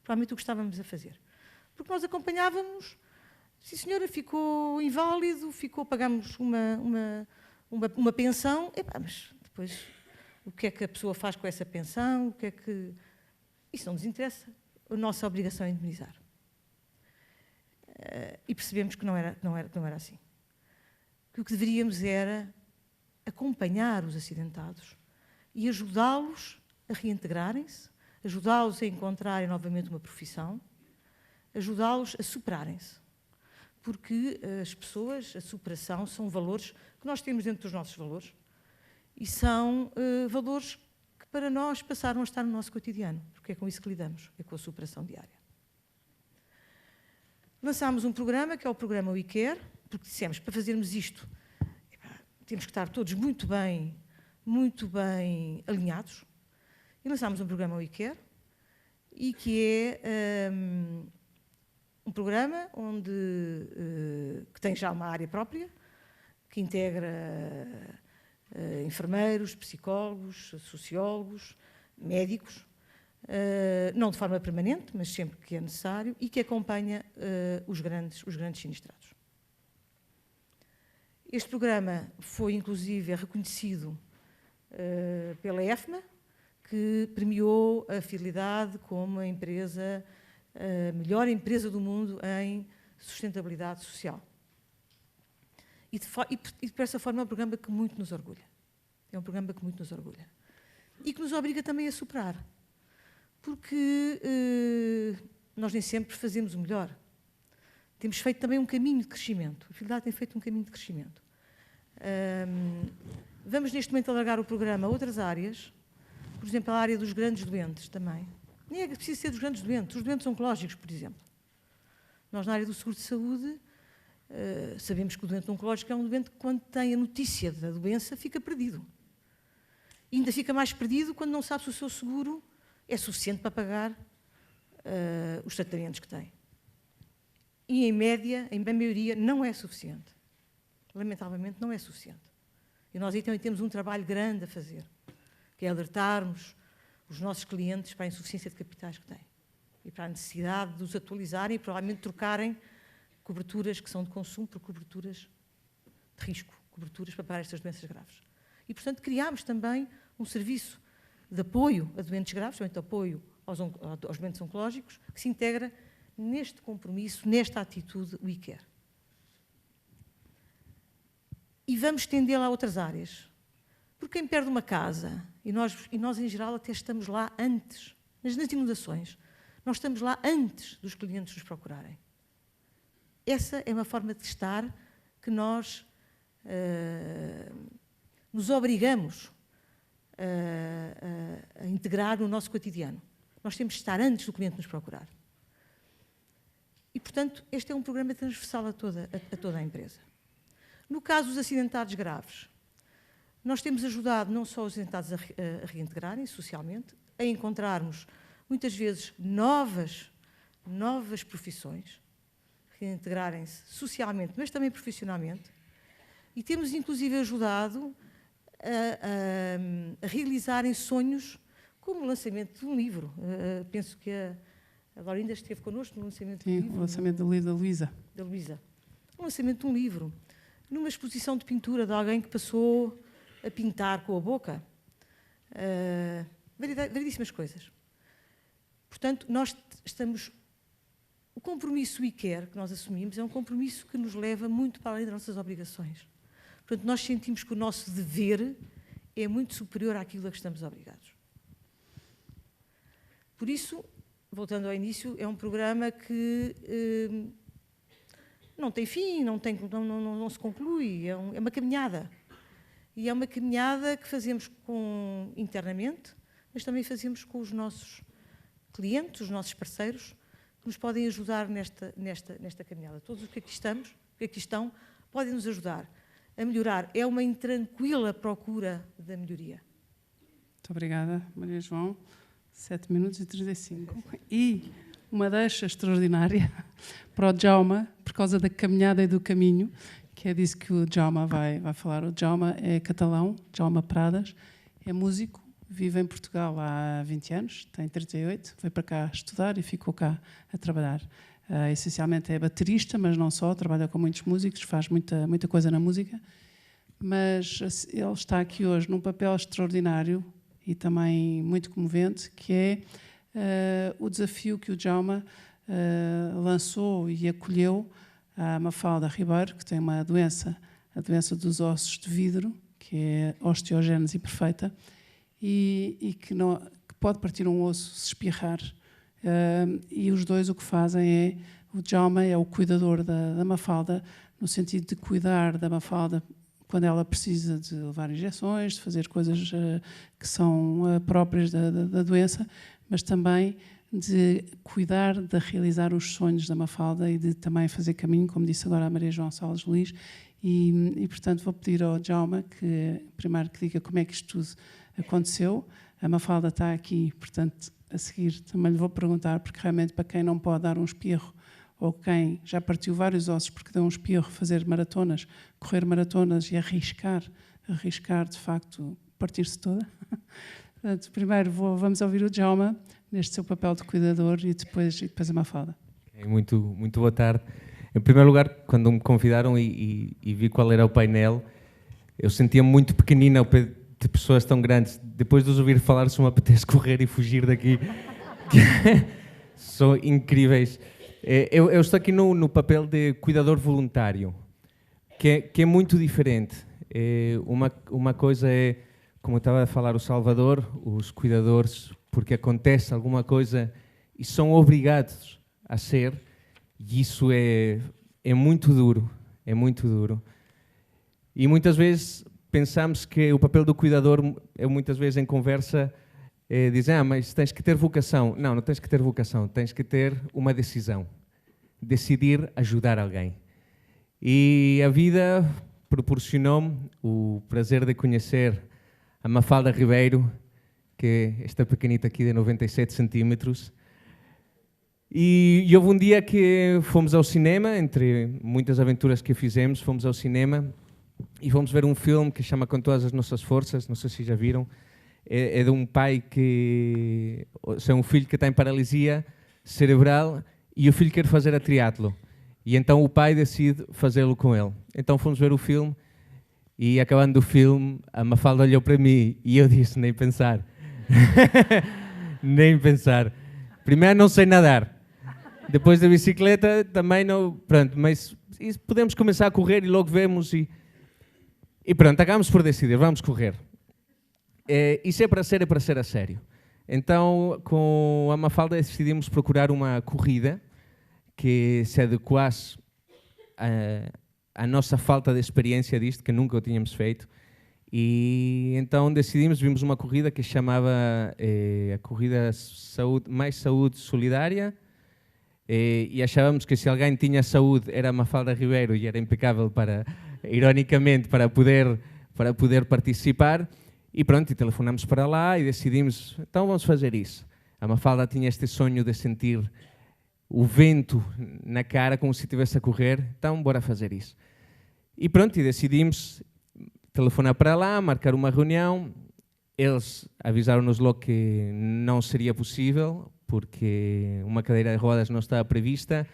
provavelmente o que estávamos a fazer. Porque nós acompanhávamos, sim senhora, ficou inválido, pagámos uma pensão, mas depois o que é que a pessoa faz com essa pensão, o que é que... Isso não nos interessa, a nossa obrigação é indemnizar. E percebemos que não era assim. Que o que deveríamos era acompanhar os acidentados e ajudá-los a reintegrarem-se, ajudá-los a encontrarem novamente uma profissão, ajudá-los a superarem-se. Porque as pessoas, a superação, são valores que nós temos dentro dos nossos valores e são valores que para nós passaram a estar no nosso cotidiano, porque é com isso que lidamos, é com a superação diária. Lançámos um programa, que é o programa WeCare, porque dissemos, para fazermos isto, temos que estar todos muito bem alinhados, e lançámos um programa WeCare, e que é um programa que tem já uma área própria, que integra enfermeiros, psicólogos, sociólogos, médicos, não de forma permanente, mas sempre que é necessário, e que acompanha os grandes sinistrados. Este programa foi, inclusive, reconhecido pela EFMA, que premiou a Fidelidade como a melhor empresa do mundo em sustentabilidade social. E por essa forma é um programa que muito nos orgulha. É um programa que muito nos orgulha. E que nos obriga também a superar. Porque nós nem sempre fazemos o melhor. Temos feito também um caminho de crescimento. A Fidelidade tem feito um caminho de crescimento. Vamos neste momento alargar o programa a outras áreas, por exemplo, a área dos grandes doentes também. Nem é preciso ser dos grandes doentes, os doentes oncológicos, por exemplo. Nós, na área do seguro de saúde, sabemos que o doente oncológico é um doente que, quando tem a notícia da doença, fica perdido. E ainda fica mais perdido quando não sabe se o seu seguro é suficiente para pagar os tratamentos que tem. E, em média, em maioria, não é suficiente. Lamentavelmente, não é suficiente. E nós aí também temos um trabalho grande a fazer, que é alertarmos os nossos clientes para a insuficiência de capitais que têm e para a necessidade de os atualizarem e provavelmente trocarem coberturas que são de consumo por coberturas de risco, coberturas para parar estas doenças graves. E, portanto, criámos também um serviço de apoio a doentes graves, de apoio aos doentes oncológicos, que se integra neste compromisso, nesta atitude WeCare. E vamos estendê-la a outras áreas. Porque quem perde uma casa, e nós em geral até estamos lá antes, nas inundações, Nós estamos lá antes dos clientes nos procurarem. Essa é uma forma de estar que nós nos obrigamos a integrar no nosso cotidiano. Nós temos de estar antes do cliente nos procurar. E, portanto, este é um programa transversal a toda a empresa. No caso dos acidentados graves, nós temos ajudado não só os acidentados a reintegrarem socialmente, a encontrarmos, muitas vezes, novas profissões, reintegrarem-se socialmente, mas também profissionalmente, e temos, inclusive, ajudado a realizarem sonhos, como o lançamento de um livro. Penso que a Laurinda esteve connosco no lançamento do livro. O lançamento do livro da Luísa. Da Luísa. O lançamento de um livro. Numa exposição de pintura de alguém que passou a pintar com a boca. Variedíssimas coisas. Portanto, nós estamos... O compromisso ICARE que nós assumimos é um compromisso que nos leva muito para além das nossas obrigações. Portanto, nós sentimos que o nosso dever é muito superior àquilo a que estamos obrigados. Por isso, voltando ao início, é um programa que não tem fim, não se conclui, é uma caminhada. E é uma caminhada que fazemos internamente, mas também fazemos com os nossos clientes, os nossos parceiros, que nos podem ajudar nesta caminhada. Todos os que aqui estão, podem nos ajudar a melhorar. É uma intranquila procura da melhoria. Muito obrigada, Maria João. 7 minutos e 35. E uma deixa extraordinária para o Jaume, por causa da caminhada e do caminho, que é disso que o Jaume vai falar. O Jaume é catalão, Jaume Pradas, é músico, vive em Portugal há 20 anos, tem 38, veio para cá estudar e ficou cá a trabalhar. Essencialmente é baterista, mas não só, trabalha com muitos músicos, faz muita coisa na música, mas ele está aqui hoje num papel extraordinário e também muito comovente, que é o desafio que o Jaume lançou e acolheu à Mafalda Ribeiro, que tem uma doença, a doença dos ossos de vidro, que é osteogénese imperfeita, e que pode partir um osso se espirrar. E os dois o que fazem é, o Jaume é o cuidador da Mafalda, no sentido de cuidar da Mafalda quando ela precisa de levar injeções, de fazer coisas que são próprias da doença, mas também de cuidar, de realizar os sonhos da Mafalda e de também fazer caminho, como disse agora a Maria João Salles Luís. E portanto, vou pedir ao Jaume que primeiro que diga como é que isto tudo aconteceu. A Mafalda está aqui, portanto, a seguir também lhe vou perguntar, porque realmente para quem não pode dar um espirro, ou quem já partiu vários ossos porque deu um espirro, fazer maratonas, correr maratonas e arriscar de facto partir-se toda. Portanto, primeiro vamos ouvir o Jaume neste seu papel de cuidador e depois a Mafalda. Muito boa tarde. Em primeiro lugar, quando me convidaram e vi qual era o painel, eu sentia-me muito pequenino ao pé de pessoas tão grandes. Depois de os ouvir falar, só me apetece correr e fugir daqui. São incríveis. Eu estou aqui no papel de cuidador voluntário, que é muito diferente. Uma coisa é, como estava a falar o Salvador, os cuidadores, porque acontece alguma coisa e são obrigados a ser, e isso é muito duro, é muito duro. E muitas vezes pensamos que o papel do cuidador, muitas vezes em conversa, dizem, mas tens que ter vocação. Não tens que ter vocação, tens que ter uma decisão. Decidir ajudar alguém. E a vida proporcionou-me o prazer de conhecer a Mafalda Ribeiro, que é esta pequenita aqui de 97 centímetros. E houve um dia que fomos ao cinema, entre muitas aventuras que fizemos, fomos ao cinema e fomos ver um filme que chama Com Todas as Nossas Forças, não sei se já viram. É de um pai um filho que tem paralisia cerebral e o filho quer fazer a triatlo. E então o pai decide fazê-lo com ele. Então fomos ver o filme e, acabando o filme, a Mafalda olhou para mim e eu disse, nem pensar. Nem pensar. Primeiro não sei nadar. Depois da bicicleta também não... Pronto, mas podemos começar a correr e logo vemos e pronto, acabamos por decidir, vamos correr. E se é para ser a sério. Então, com a Mafalda decidimos procurar uma corrida que se adequasse à nossa falta de experiência disto, que nunca o tínhamos feito. E então vimos uma corrida que se chamava a Corrida Mais Saúde Solidária, e achávamos que se alguém tinha saúde era a Mafalda Ribeiro e era impecável ironicamente, para poder participar. E pronto, e telefonamos para lá e decidimos, então vamos fazer isso. A Mafalda tinha este sonho de sentir o vento na cara como se estivesse a correr, então bora fazer isso. E pronto, e decidimos telefonar para lá, marcar uma reunião. Eles avisaram-nos logo que não seria possível, porque uma cadeira de rodas não estava prevista.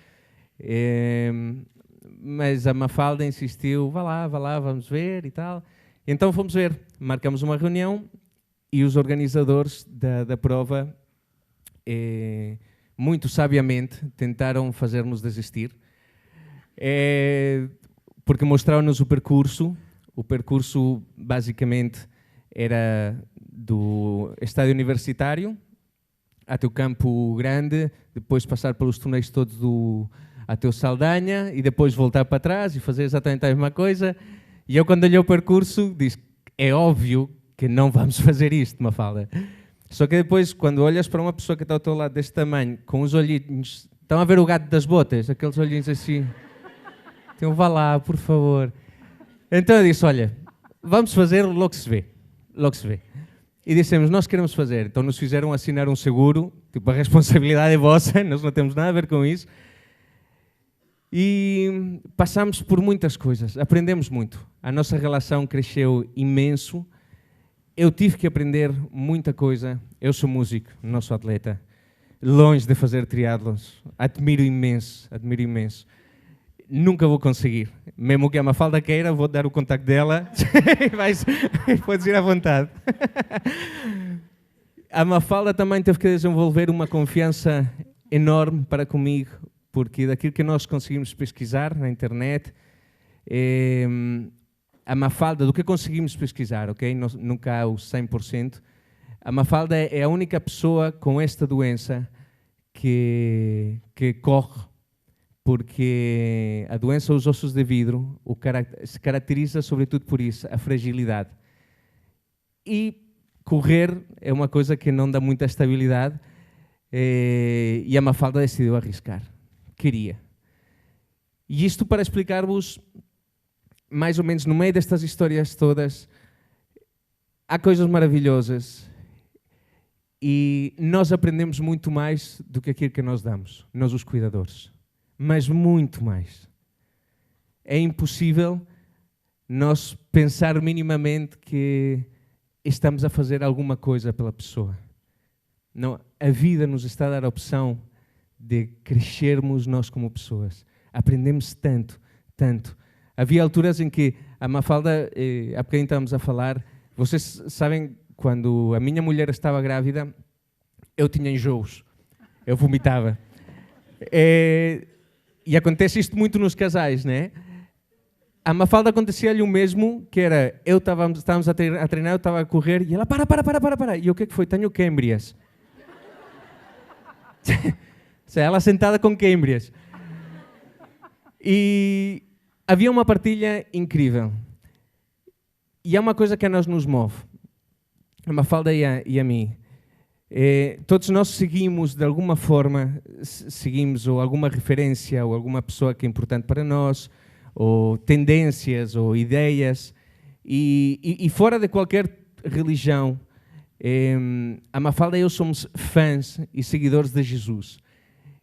Mas a Mafalda insistiu, vá lá, vamos ver e tal. Então fomos ver, marcamos uma reunião e os organizadores da prova, muito sabiamente, tentaram fazer-nos desistir, porque mostraram-nos o percurso. O percurso, basicamente, era do estádio universitário até o Campo Grande, depois passar pelos túneis todos até o Saldanha e depois voltar para trás e fazer exatamente a mesma coisa. E eu, quando olhei o percurso, disse, é óbvio que não vamos fazer isto, Mafalda. Só que depois, quando olhas para uma pessoa que está ao teu lado deste tamanho, com os olhinhos... Estão a ver o gato das botas? Aqueles olhinhos assim. Então, vá lá, por favor. Então eu disse, olha, vamos fazer, logo se vê. Logo se vê. E dissemos, nós queremos fazer. Então nos fizeram assinar um seguro, tipo, a responsabilidade é vossa, nós não temos nada a ver com isso. E passámos por muitas coisas, aprendemos muito. A nossa relação cresceu imenso. Eu tive que aprender muita coisa. Eu sou músico, não sou atleta. Longe de fazer triatlons. Admiro imenso, admiro imenso. Nunca vou conseguir. Mesmo que a Mafalda queira, vou dar o contacto dela. Podes ir à vontade. A Mafalda também teve que desenvolver uma confiança enorme para comigo, porque daquilo que nós conseguimos pesquisar na internet, a Mafalda, do que conseguimos pesquisar, ok? Nunca há o 100%. A Mafalda é a única pessoa com esta doença que corre, porque a doença dos ossos de vidro se caracteriza sobretudo por isso, a fragilidade. E correr é uma coisa que não dá muita estabilidade, e a Mafalda decidiu arriscar. Queria. E isto para explicar-vos, mais ou menos no meio destas histórias todas, há coisas maravilhosas e nós aprendemos muito mais do que aquilo que nós damos, nós os cuidadores, mas muito mais. É impossível nós pensar minimamente que estamos a fazer alguma coisa pela pessoa. Não, a vida nos está a dar a opção de crescermos nós como pessoas. Aprendemos tanto, tanto. Havia alturas em que a Mafalda, há bocadinho estávamos a falar, vocês sabem, quando a minha mulher estava grávida, eu tinha enjoos, eu vomitava. E acontece isto muito nos casais, né? A Mafalda acontecia-lhe o mesmo, que era, estávamos a treinar, eu estava a correr, e ela, para. E o que é que foi? Tenho câmbrias. Ela sentada com câmbrias. E havia uma partilha incrível. E há uma coisa que a nós nos move. A Mafalda e a mim. Todos nós seguimos, de alguma forma, ou alguma referência, ou alguma pessoa que é importante para nós, ou tendências, ou ideias. E fora de qualquer religião, a Mafalda e eu somos fãs e seguidores de Jesus.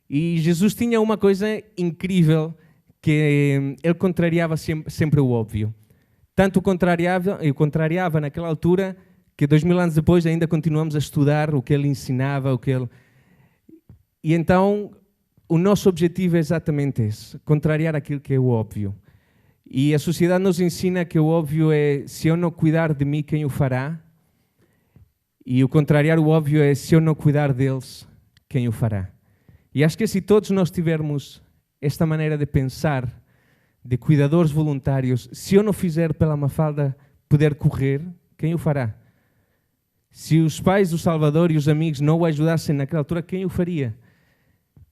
E Jesus tinha uma coisa incrível, que ele contrariava sempre o óbvio. Tanto o contrariava naquela altura, que 2000 anos depois ainda continuamos a estudar o que ele ensinava, E então, o nosso objetivo é exatamente esse, contrariar aquilo que é o óbvio. E a sociedade nos ensina que o óbvio é, se eu não cuidar de mim, quem o fará? E o contrariar o óbvio é, se eu não cuidar deles, quem o fará? E acho que se todos nós tivermos esta maneira de pensar, de cuidadores voluntários, se eu não fizer pela Mafalda poder correr, quem o fará? Se os pais do Salvador e os amigos não o ajudassem naquela altura, quem o faria?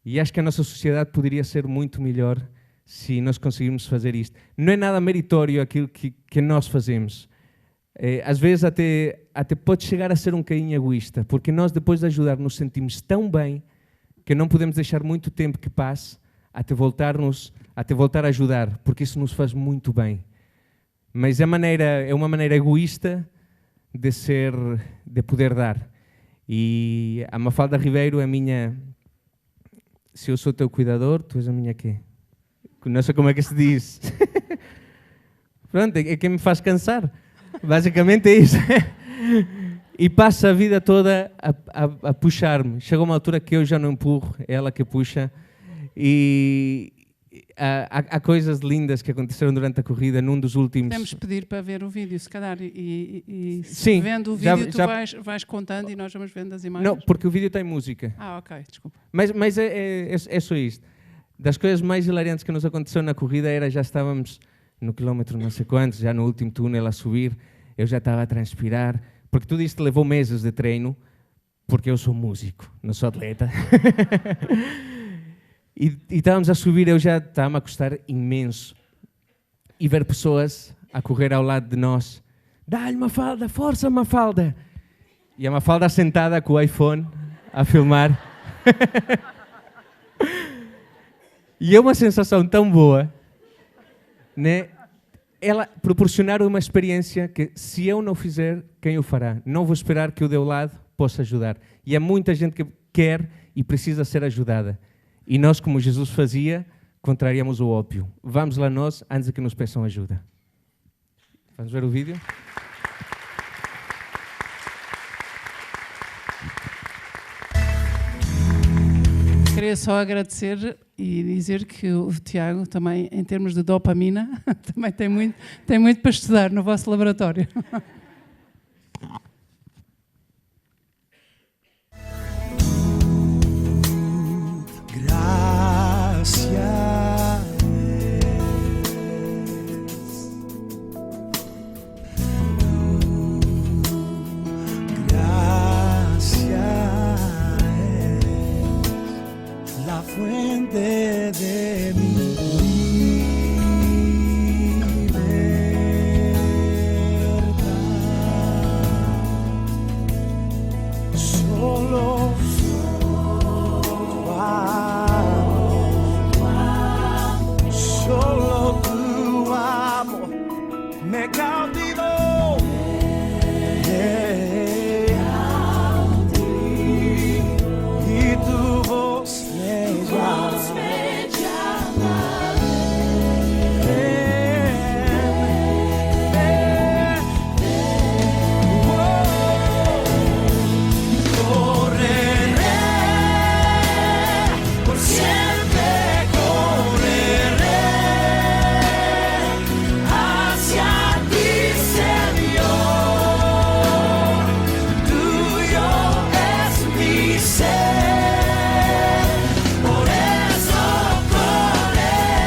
E acho que a nossa sociedade poderia ser muito melhor se nós conseguirmos fazer isto. Não é nada meritório aquilo que nós fazemos. Às vezes até pode chegar a ser um bocadinho egoísta, porque nós depois de ajudar nos sentimos tão bem que não podemos deixar muito tempo que passe até voltar a ajudar, porque isso nos faz muito bem. Mas é uma maneira egoísta de poder dar. E a Mafalda Ribeiro é minha... Se eu sou teu cuidador, tu és a minha quê? Não sei como é que se diz. Pronto, é quem me faz cansar. Basicamente é isso. E passa a vida toda a puxar-me. Chega uma altura que eu já não empurro, é ela que puxa. E há coisas lindas que aconteceram durante a corrida, num dos últimos... Podemos pedir para ver o vídeo, se calhar, e Sim, vendo o vídeo vais contando e nós vamos vendo as imagens? Não, porque o vídeo tem música. Ah, ok, desculpa. Mas é só isto. Das coisas mais hilariantes que nos aconteceu na corrida era já estávamos no quilómetro não sei quantos, já no último túnel a subir, eu já estava a transpirar, porque tudo isto levou meses de treino, porque eu sou músico, não sou atleta. E estávamos a subir, eu já estava a custar imenso. E ver pessoas a correr ao lado de nós. Dá-lhe Mafalda, força Mafalda! E a Mafalda sentada com o iPhone a filmar. E é uma sensação tão boa, né? Ela proporcionar uma experiência que, se eu não fizer, quem o fará? Não vou esperar que o do lado possa ajudar. E há muita gente que quer e precisa ser ajudada. E nós, como Jesus fazia, contrariamos o óbvio. Vamos lá nós, antes de que nos peçam ajuda. Vamos ver o vídeo? Queria só agradecer e dizer que o Tiago também, em termos de dopamina, também tem muito para estudar no vosso laboratório. Fuente de mi libertad, solo tu amor me cautivó. Y tu voz me llama. Por eso correré.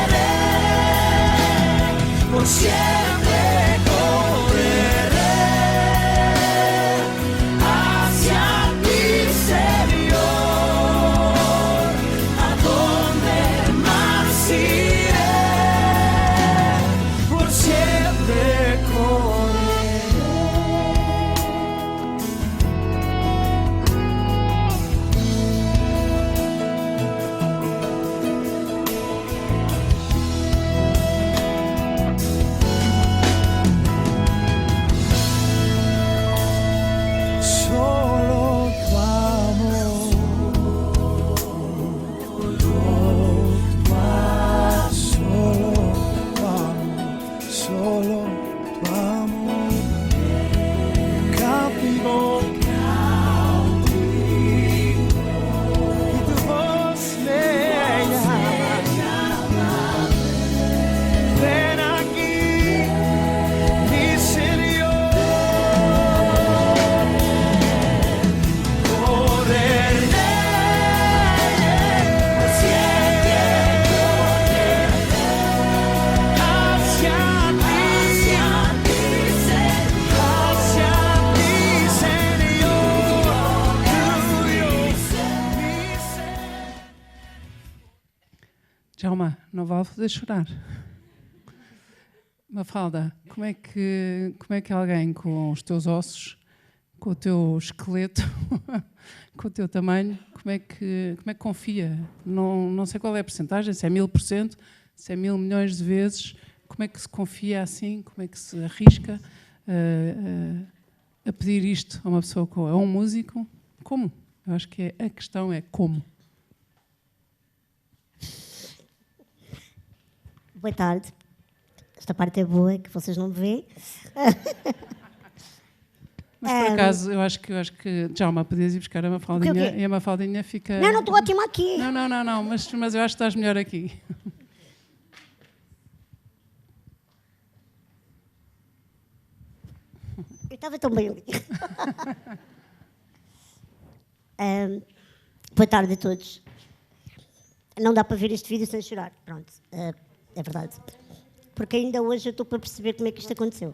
não vale fazer chorar. Mafalda, como é que alguém com os teus ossos, com o teu esqueleto, com o teu tamanho, como é que confia? Não sei qual é a percentagem, se é 1000%, se é 1000 milhões de vezes, como é que se confia assim, como é que se arrisca a pedir isto a uma pessoa, a um músico? Como? Eu acho que a questão é como. Boa tarde. Esta parte é boa, que vocês não me veem. Mas por acaso, eu acho que Djalma, podias ir buscar a Mafaldinha e a Mafaldinha fica... Não, estou ótima aqui. Não, mas eu acho que estás melhor aqui. Eu estava tão bem ali. Boa tarde a todos. Não dá para ver este vídeo sem chorar. Pronto, é verdade. Porque ainda hoje eu estou para perceber como é que isto aconteceu.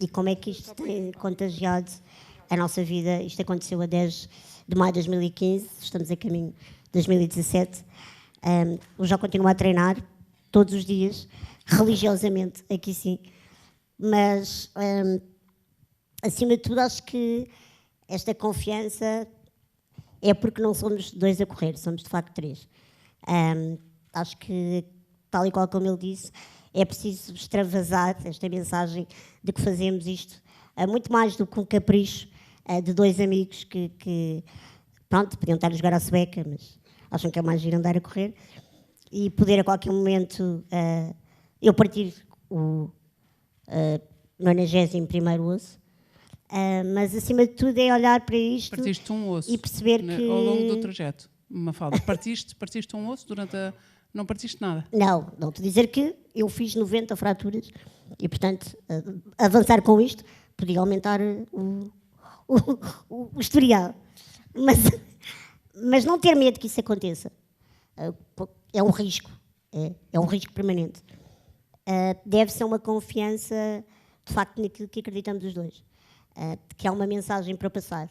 E como é que isto tem contagiado a nossa vida. Isto aconteceu a 10 de maio de 2015, estamos a caminho de 2017. Eu já continuo a treinar todos os dias, religiosamente, aqui sim. Mas, acima de tudo, acho que esta confiança é porque não somos 2 a correr, somos de facto 3. Acho que, tal e qual como ele disse, é preciso extravasar esta mensagem de que fazemos isto muito mais do que um capricho de 2 amigos que pronto, podiam estar a jogar à sueca, mas acham que é mais giro andar a correr, e poder a qualquer momento eu partir o 91º osso, mas acima de tudo é olhar para isto. Partiste um osso e perceber que... Ao longo do trajeto, Mafalda, partiste um osso durante a... Não partiste nada? Não, estou a dizer que eu fiz 90 fraturas e, portanto, avançar com isto podia aumentar o historial. Mas não ter medo que isso aconteça é um risco, é um risco permanente. Deve ser uma confiança, de facto, naquilo que acreditamos os dois, que há uma mensagem para passar.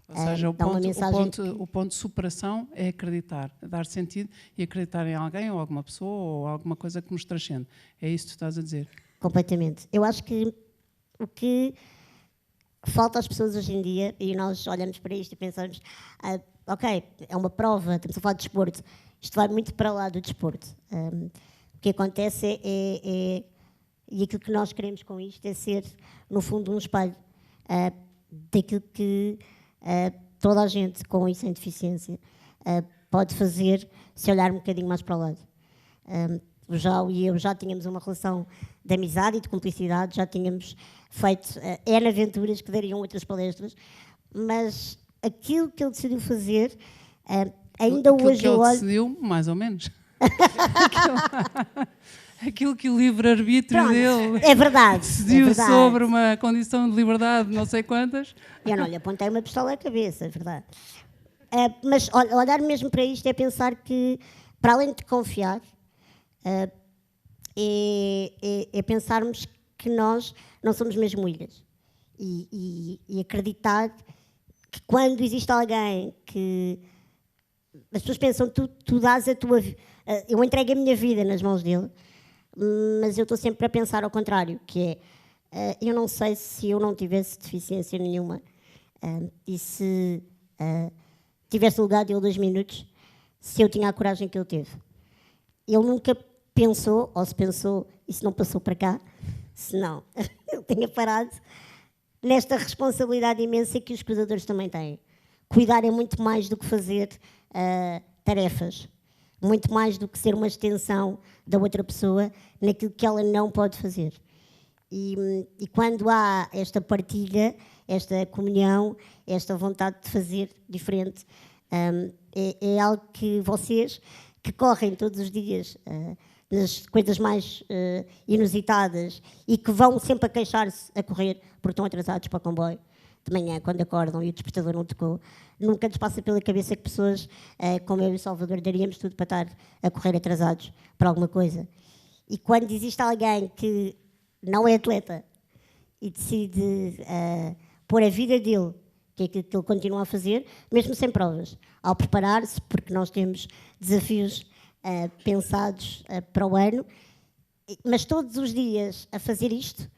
Ou seja, o ponto de superação é acreditar, dar sentido e acreditar em alguém ou alguma pessoa ou alguma coisa que nos transcende. É isso que tu estás a dizer? Completamente. Eu acho que o que falta às pessoas hoje em dia, e nós olhamos para isto e pensamos, ok, é uma prova, estamos a falar de desporto, isto vai muito para lá do desporto. O que acontece e aquilo que nós queremos com isto é ser, no fundo, um espelho daquilo que toda a gente com e sem deficiência pode fazer se olhar um bocadinho mais para o lado. O João e eu já tínhamos uma relação de amizade e de cumplicidade, já tínhamos feito N aventuras que dariam outras palestras, mas aquilo que ele decidiu fazer, ainda aquilo hoje que ele decidiu, mais ou menos. Aquilo que o livre-arbítrio dele é verdade, decidiu sobre uma condição de liberdade, não sei quantas. Eu não lhe apontei uma pistola à cabeça, é verdade. Mas olhar mesmo para isto é pensar que, para além de confiar, é pensarmos que nós não somos mesmo ilhas. E acreditar que quando existe alguém que... As pessoas pensam, tu dás a tua vida... Eu entrego a minha vida nas mãos dele, mas eu estou sempre a pensar ao contrário, que é, eu não sei se eu não tivesse deficiência nenhuma e se tivesse lugar dele 2 minutos, se eu tinha a coragem que ele teve. Ele nunca pensou, ou se pensou, e se não passou para cá, se não, ele tinha parado nesta responsabilidade imensa que os cuidadores também têm. Cuidar é muito mais do que fazer tarefas, muito mais do que ser uma extensão da outra pessoa naquilo que ela não pode fazer. E quando há esta partilha, esta comunhão, esta vontade de fazer diferente, é algo que vocês, que correm todos os dias nas coisas mais inusitadas e que vão sempre a queixar-se a correr porque estão atrasados para o comboio, de manhã, quando acordam e o despertador não tocou, nunca lhes passa pela cabeça que pessoas como eu e o Salvador daríamos tudo para estar a correr atrasados para alguma coisa. E quando existe alguém que não é atleta e decide pôr a vida dele, que é aquilo que ele continua a fazer, mesmo sem provas, ao preparar-se, porque nós temos desafios pensados para o ano, mas todos os dias a fazer isto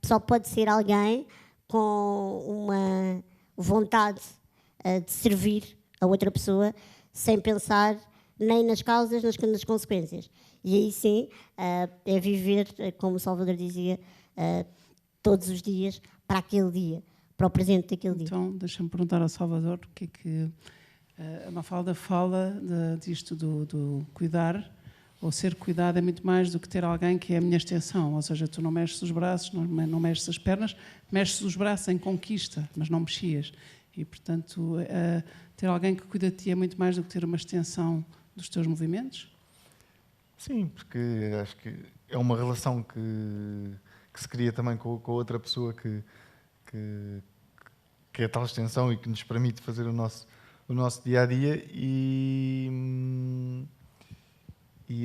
só pode ser alguém com uma vontade de servir a outra pessoa sem pensar nem nas causas, nas consequências. E aí sim, é viver, como o Salvador dizia, todos os dias para aquele dia, para o presente daquele dia. Então, deixa-me perguntar ao Salvador o que é que a Mafalda fala disto do cuidar, ou ser cuidado é muito mais do que ter alguém que é a minha extensão, ou seja, tu não mexes os braços, não mexes as pernas, mexes os braços em conquista, mas não mexias. E, portanto, ter alguém que cuida de ti é muito mais do que ter uma extensão dos teus movimentos? Sim, porque acho que é uma relação que se cria também com a outra pessoa que é tal extensão e que nos permite fazer o nosso dia-a-dia e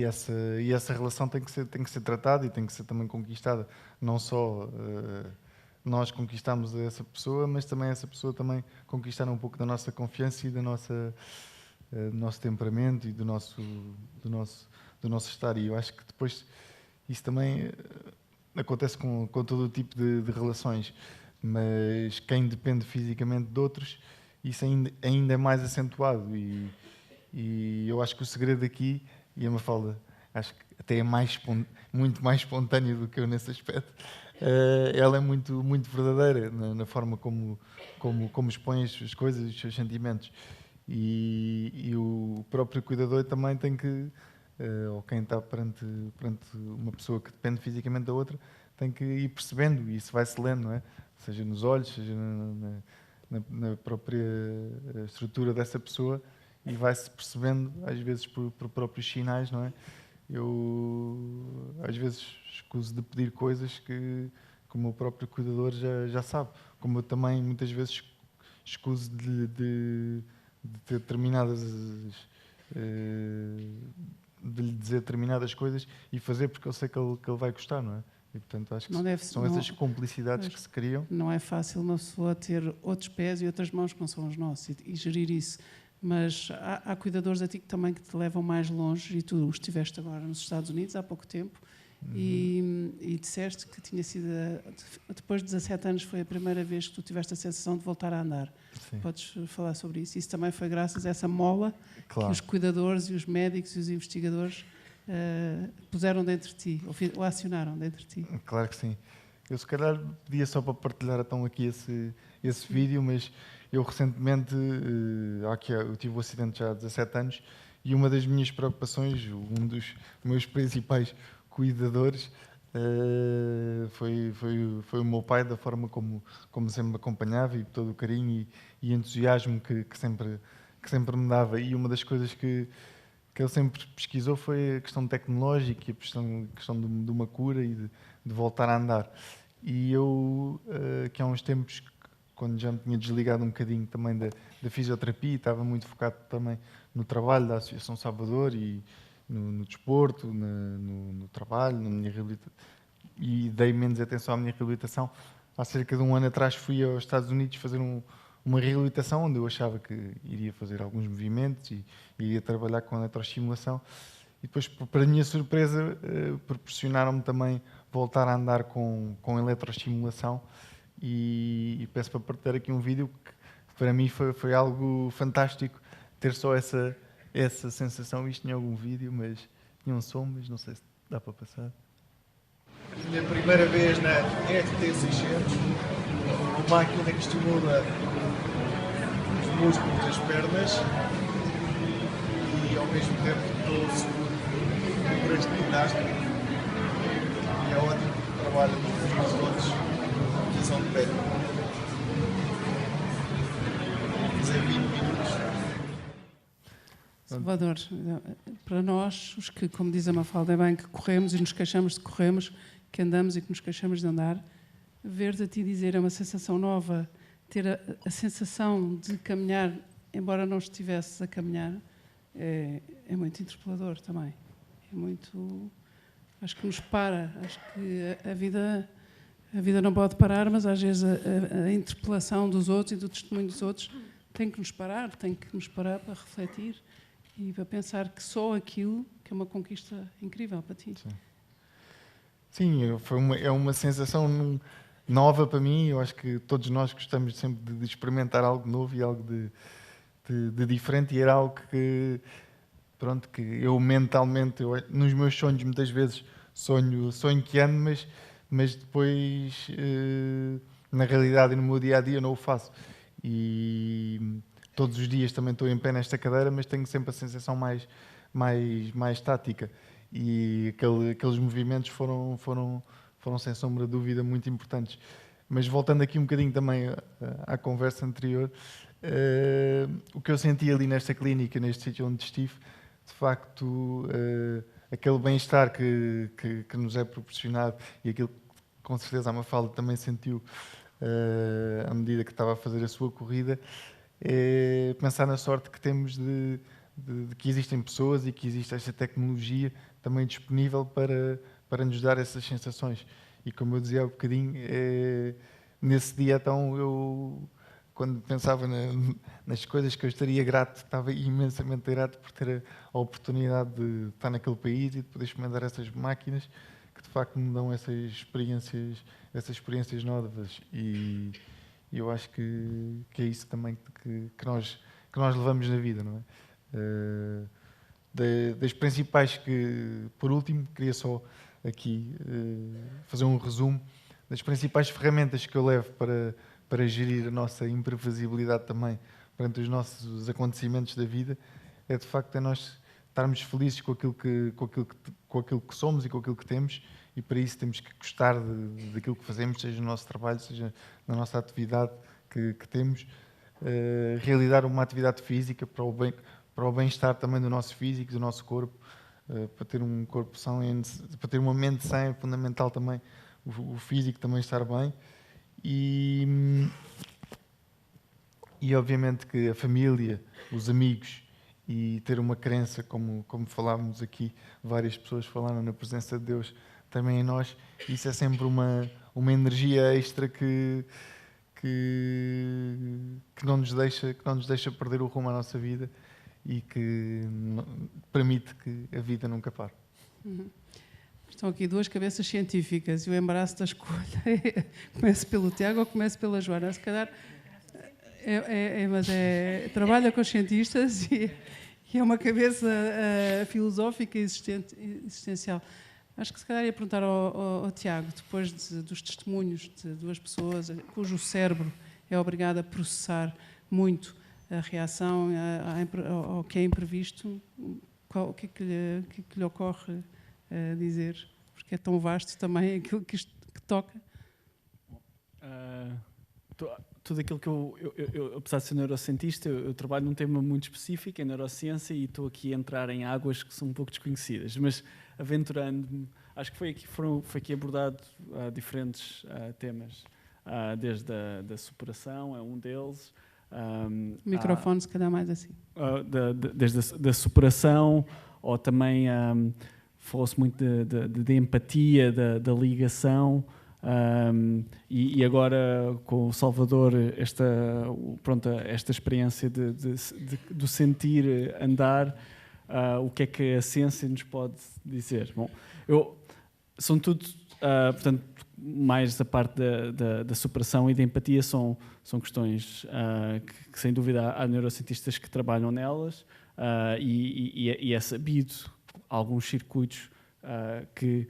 essa relação tem que ser tratada e tem que ser também conquistada. Não só nós conquistamos essa pessoa, mas também essa pessoa também conquistar um pouco da nossa confiança e do nosso temperamento e do nosso estar. E eu acho que depois isso também acontece com todo o tipo de relações, mas quem depende fisicamente de outros, isso ainda é mais acentuado. E eu acho que o segredo aqui, e a Mafalda acho que até é muito mais espontânea do que eu nesse aspecto, ela é muito, muito verdadeira na forma como expõe as coisas, os seus sentimentos. E o próprio cuidador também tem que, ou quem está perante uma pessoa que depende fisicamente da outra, tem que ir percebendo, e isso vai-se lendo, não é? Seja nos olhos, seja na própria estrutura dessa pessoa, e vai-se percebendo, às vezes por próprios sinais, não é? Eu, às vezes, escuso de pedir coisas que o meu próprio cuidador já sabe. Como eu também, muitas vezes, escuso de ter determinadas... de lhe dizer determinadas coisas e fazer porque eu sei que ele vai gostar, não é? E, portanto, acho que são essas complicidades que se criam. Não é fácil uma pessoa ter outros pés e outras mãos que não são os nossos e gerir isso. Mas há cuidadores a ti também que te levam mais longe, e tu estiveste agora nos Estados Unidos há pouco tempo e disseste que tinha sido, depois de 17 anos, foi a primeira vez que tu tiveste a sensação de voltar a andar. Sim. Podes falar sobre isso? Isso também foi graças a essa mola que os cuidadores e os médicos e os investigadores puseram dentro de ti, ou acionaram dentro de ti. Claro que sim. Eu se calhar pedia só para partilhar então aqui esse vídeo, mas eu recentemente, eu tive um acidente já há 17 anos, e uma das minhas preocupações, um dos meus principais cuidadores, foi o meu pai, da forma como sempre me acompanhava, e todo o carinho e entusiasmo que sempre me dava. E uma das coisas que ele sempre pesquisou foi a questão tecnológica, a questão de uma cura e de voltar a andar. E eu, que há uns tempos, quando já me tinha desligado um bocadinho também da fisioterapia, estava muito focado também no trabalho da Associação Salvador e no desporto, no trabalho, na minha reabilitação, e dei menos atenção à minha reabilitação. Há cerca de um ano atrás fui aos Estados Unidos fazer uma reabilitação onde eu achava que iria fazer alguns movimentos e iria trabalhar com eletroestimulação. E depois, para a minha surpresa, proporcionaram-me também voltar a andar com eletroestimulação. E peço para partilhar aqui um vídeo que para mim foi algo fantástico, ter só essa sensação. Isto tinha algum vídeo, mas tinha um som, mas não sei se dá para passar. A minha primeira vez na RT600, uma máquina que estimula os músculos das pernas e ao mesmo tempo todo seguro por este ginástica, e é ótimo que trabalha com os outros na posição de pé. Fazer 20 minutos. Salvador, para nós, os que, como diz a Mafalda, é bem que corremos e nos queixamos de corremos, que andamos e que nos queixamos de andar, ver-te a ti dizer é uma sensação nova, ter a sensação de caminhar, embora não estivesses a caminhar, é muito interpelador também. É muito... Acho que nos para, acho que a vida não pode parar, mas às vezes a interpelação dos outros e do testemunho dos outros tem que nos parar para refletir e para pensar que só aquilo que é uma conquista incrível para ti. Sim, é uma sensação nova para mim. Eu acho que todos nós gostamos sempre de experimentar algo novo e algo de diferente, e era algo que, pronto, que eu mentalmente, nos meus sonhos muitas vezes sonho que ando, mas depois na realidade e no meu dia-a-dia não o faço. E todos os dias também estou em pé nesta cadeira, mas tenho sempre a sensação mais tática. E aqueles movimentos foram sem sombra de dúvida muito importantes. Mas voltando aqui um bocadinho também à conversa anterior, o que eu senti ali nesta clínica, neste sítio onde estive, de facto, aquele bem-estar que nos é proporcionado, e aquilo que com certeza a Mafalda também sentiu à medida que estava a fazer a sua corrida, é pensar na sorte que temos de que existem pessoas e que existe esta tecnologia também disponível para nos dar essas sensações. E como eu dizia há um bocadinho, nesse dia então eu, quando pensava nas coisas que eu estaria grato, estava imensamente grato por ter a oportunidade de estar naquele país e de poder experimentar essas máquinas que de facto me dão essas experiências novas. E eu acho que é isso também que nós levamos na vida, não é? Das principais por último, queria só aqui fazer um resumo das principais ferramentas que eu levo para gerir a nossa imprevisibilidade também perante os nossos acontecimentos da vida, é de facto nós estarmos felizes com aquilo que somos e com aquilo que temos, e para isso temos que gostar daquilo que fazemos, seja no nosso trabalho, seja na nossa atividade que temos, realizar uma atividade física para o bem-estar também do nosso físico, do nosso corpo, para ter um corpo são, para ter uma mente sã, é fundamental também o físico também estar bem, e obviamente que a família, os amigos, e ter uma crença, como falávamos aqui, várias pessoas falaram na presença de Deus também em nós, isso é sempre uma energia extra que não nos deixa perder o rumo à nossa vida e que permite que a vida nunca pare. Estão aqui duas cabeças científicas e o embaraço da escolha começa pelo Tiago ou começa pela Joana. Se calhar mas trabalha com os cientistas e é uma cabeça filosófica e existencial. Acho que se calhar ia perguntar ao Tiago, depois dos testemunhos de duas pessoas cujo cérebro é obrigado a processar muito a reação ao que é imprevisto, o que é que lhe ocorre dizer? Porque é tão vasto também aquilo que toca. Tudo aquilo que eu, apesar de ser neurocientista, eu trabalho num tema muito específico, em neurociência, e estou aqui a entrar em águas que são um pouco desconhecidas, mas aventurando-me, acho que foi aqui abordado diferentes temas, desde a superação, é um deles. O microfone, se calhar mais assim. Desde a superação, ou também falou-se muito de empatia, da ligação, e agora com o Salvador esta experiência do sentir andar, o que é que a ciência nos pode dizer? Bom, são tudo, portanto, mais a parte da superação e da empatia são questões que sem dúvida há neurocientistas que trabalham nelas, e é sabido alguns circuitos que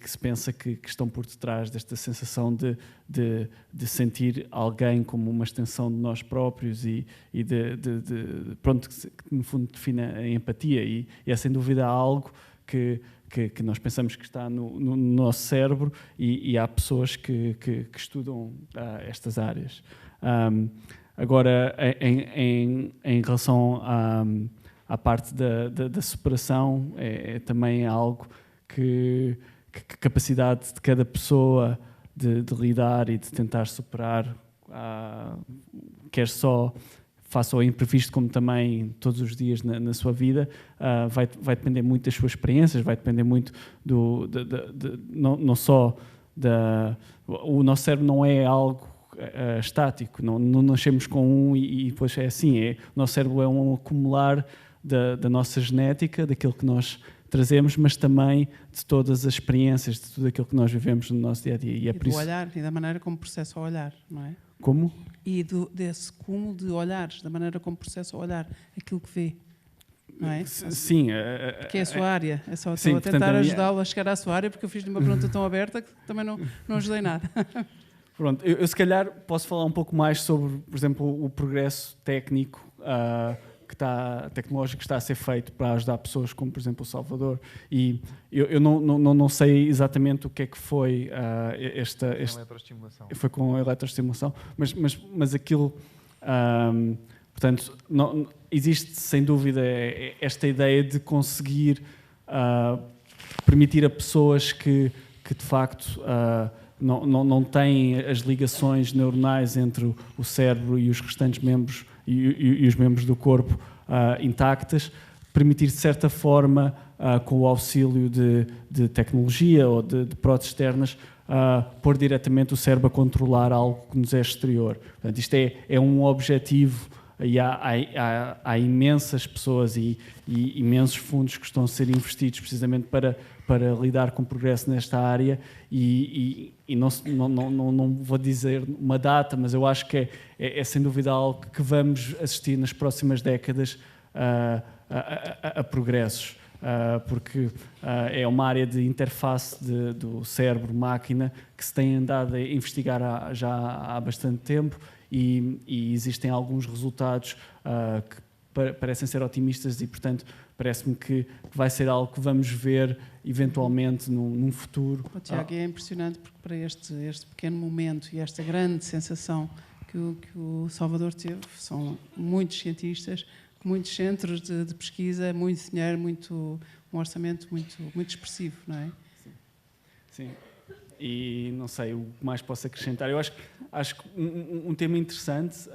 se pensa que estão por detrás desta sensação de sentir alguém como uma extensão de nós próprios e pronto, que no fundo define a empatia, e é sem dúvida algo que nós pensamos que está no nosso cérebro, e há pessoas que estudam estas áreas. Agora, em relação à parte da superação, é também algo que a capacidade de cada pessoa de lidar e de tentar superar, quer só face ao imprevisto, como também todos os dias na sua vida, vai depender muito das suas experiências, vai depender muito não só o nosso cérebro não é algo estático, não nascemos com e depois é assim, o nosso cérebro é um acumular da nossa genética, daquilo que nós trazemos, mas também de todas as experiências, de tudo aquilo que nós vivemos no nosso dia-a-dia. E do olhar, e da maneira como processa o olhar, não é? Como? E desse cúmulo de olhares, da maneira como processa o olhar, aquilo que vê. Não é? Sim. Porque é a sua área. É só sim, estou a tentar ajudá-lo a chegar à sua área, porque eu fiz-lhe uma pergunta tão aberta que também não ajudei nada. Pronto, eu se calhar posso falar um pouco mais sobre, por exemplo, o progresso técnico tecnológico que está a ser feito para ajudar pessoas como, por exemplo, o Salvador. E eu não sei exatamente o que é que foi esta... Foi com a eletroestimulação, mas aquilo... portanto, existe sem dúvida esta ideia de conseguir permitir a pessoas que de facto não têm as ligações neuronais entre o cérebro e os restantes membros e os membros do corpo intactas, permitir de certa forma, com o auxílio de tecnologia ou de próteses externas, pôr diretamente o cérebro a controlar algo que nos é exterior. Portanto, isto é um objetivo. E há imensas pessoas e imensos fundos que estão a ser investidos precisamente para lidar com o progresso nesta área e não vou dizer uma data, mas eu acho que é sem dúvida algo que vamos assistir nas próximas décadas a progressos, porque é uma área de interface do cérebro-máquina que se tem andado a investigar já há bastante tempo. E existem alguns resultados que parecem ser otimistas e, portanto, parece-me que vai ser algo que vamos ver eventualmente num futuro. Tiago, é impressionante porque para este pequeno momento e esta grande sensação que o Salvador teve, são muitos cientistas, muitos centros de pesquisa, muito dinheiro, um orçamento muito expressivo, não é? Sim. E não sei o que mais posso acrescentar. Eu acho que um tema interessante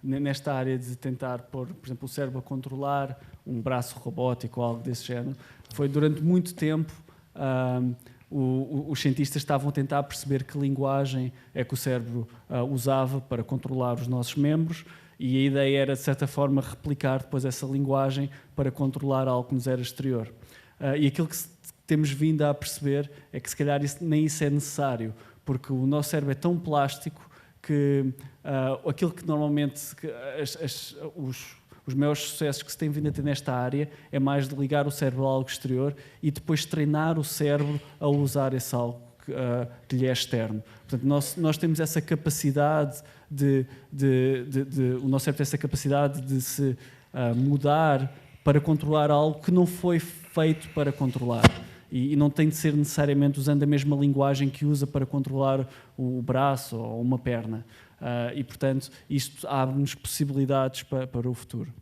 nesta área de tentar pôr, por exemplo, o cérebro a controlar um braço robótico ou algo desse género, foi durante muito tempo os cientistas estavam a tentar perceber que linguagem é que o cérebro usava para controlar os nossos membros, e a ideia era, de certa forma, replicar depois essa linguagem para controlar algo que nos era exterior. E aquilo que temos vindo a perceber é que se calhar nem isso é necessário, porque o nosso cérebro é tão plástico que aquilo que normalmente os maiores sucessos que se tem vindo a ter nesta área é mais de ligar o cérebro a algo exterior e depois treinar o cérebro a usar esse algo que lhe é externo. Portanto, nós temos essa capacidade o nosso cérebro tem essa capacidade de se mudar para controlar algo que não foi feito para controlar. E não tem de ser necessariamente usando a mesma linguagem que usa para controlar o braço ou uma perna. E, portanto, isto abre-nos possibilidades para o futuro.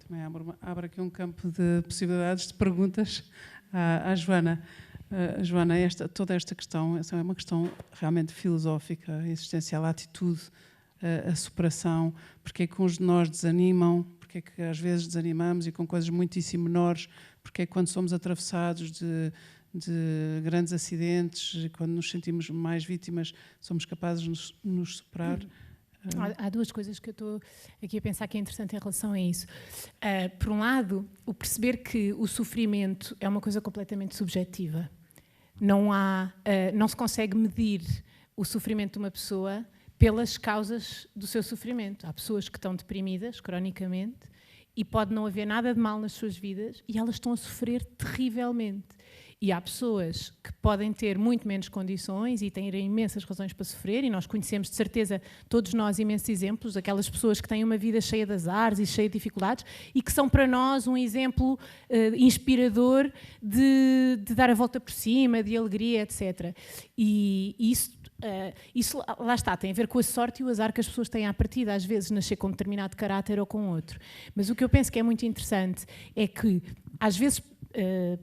Também abre aqui um campo de possibilidades de perguntas à Joana. Joana, toda esta questão é uma questão realmente filosófica, existencial, a atitude, a superação, porque é que uns de nós desanimam, porque é que às vezes desanimamos e com coisas muitíssimo menores, porque é que quando somos atravessados de grandes acidentes, quando nos sentimos mais vítimas, somos capazes de nos superar. Há duas coisas que eu estou aqui a pensar que é interessante em relação a isso. Por um lado, o perceber que o sofrimento é uma coisa completamente subjetiva. Não se consegue medir o sofrimento de uma pessoa pelas causas do seu sofrimento. Há pessoas que estão deprimidas, cronicamente, e pode não haver nada de mal nas suas vidas e elas estão a sofrer terrivelmente. E há pessoas que podem ter muito menos condições e têm imensas razões para sofrer, e nós conhecemos de certeza, todos nós, imensos exemplos, aquelas pessoas que têm uma vida cheia de azares e cheia de dificuldades e que são para nós um exemplo inspirador de dar a volta por cima, de alegria, etc. E isso, lá está, tem a ver com a sorte e o azar que as pessoas têm à partida, às vezes nascer com determinado caráter ou com outro. Mas o que eu penso que é muito interessante é que, às vezes,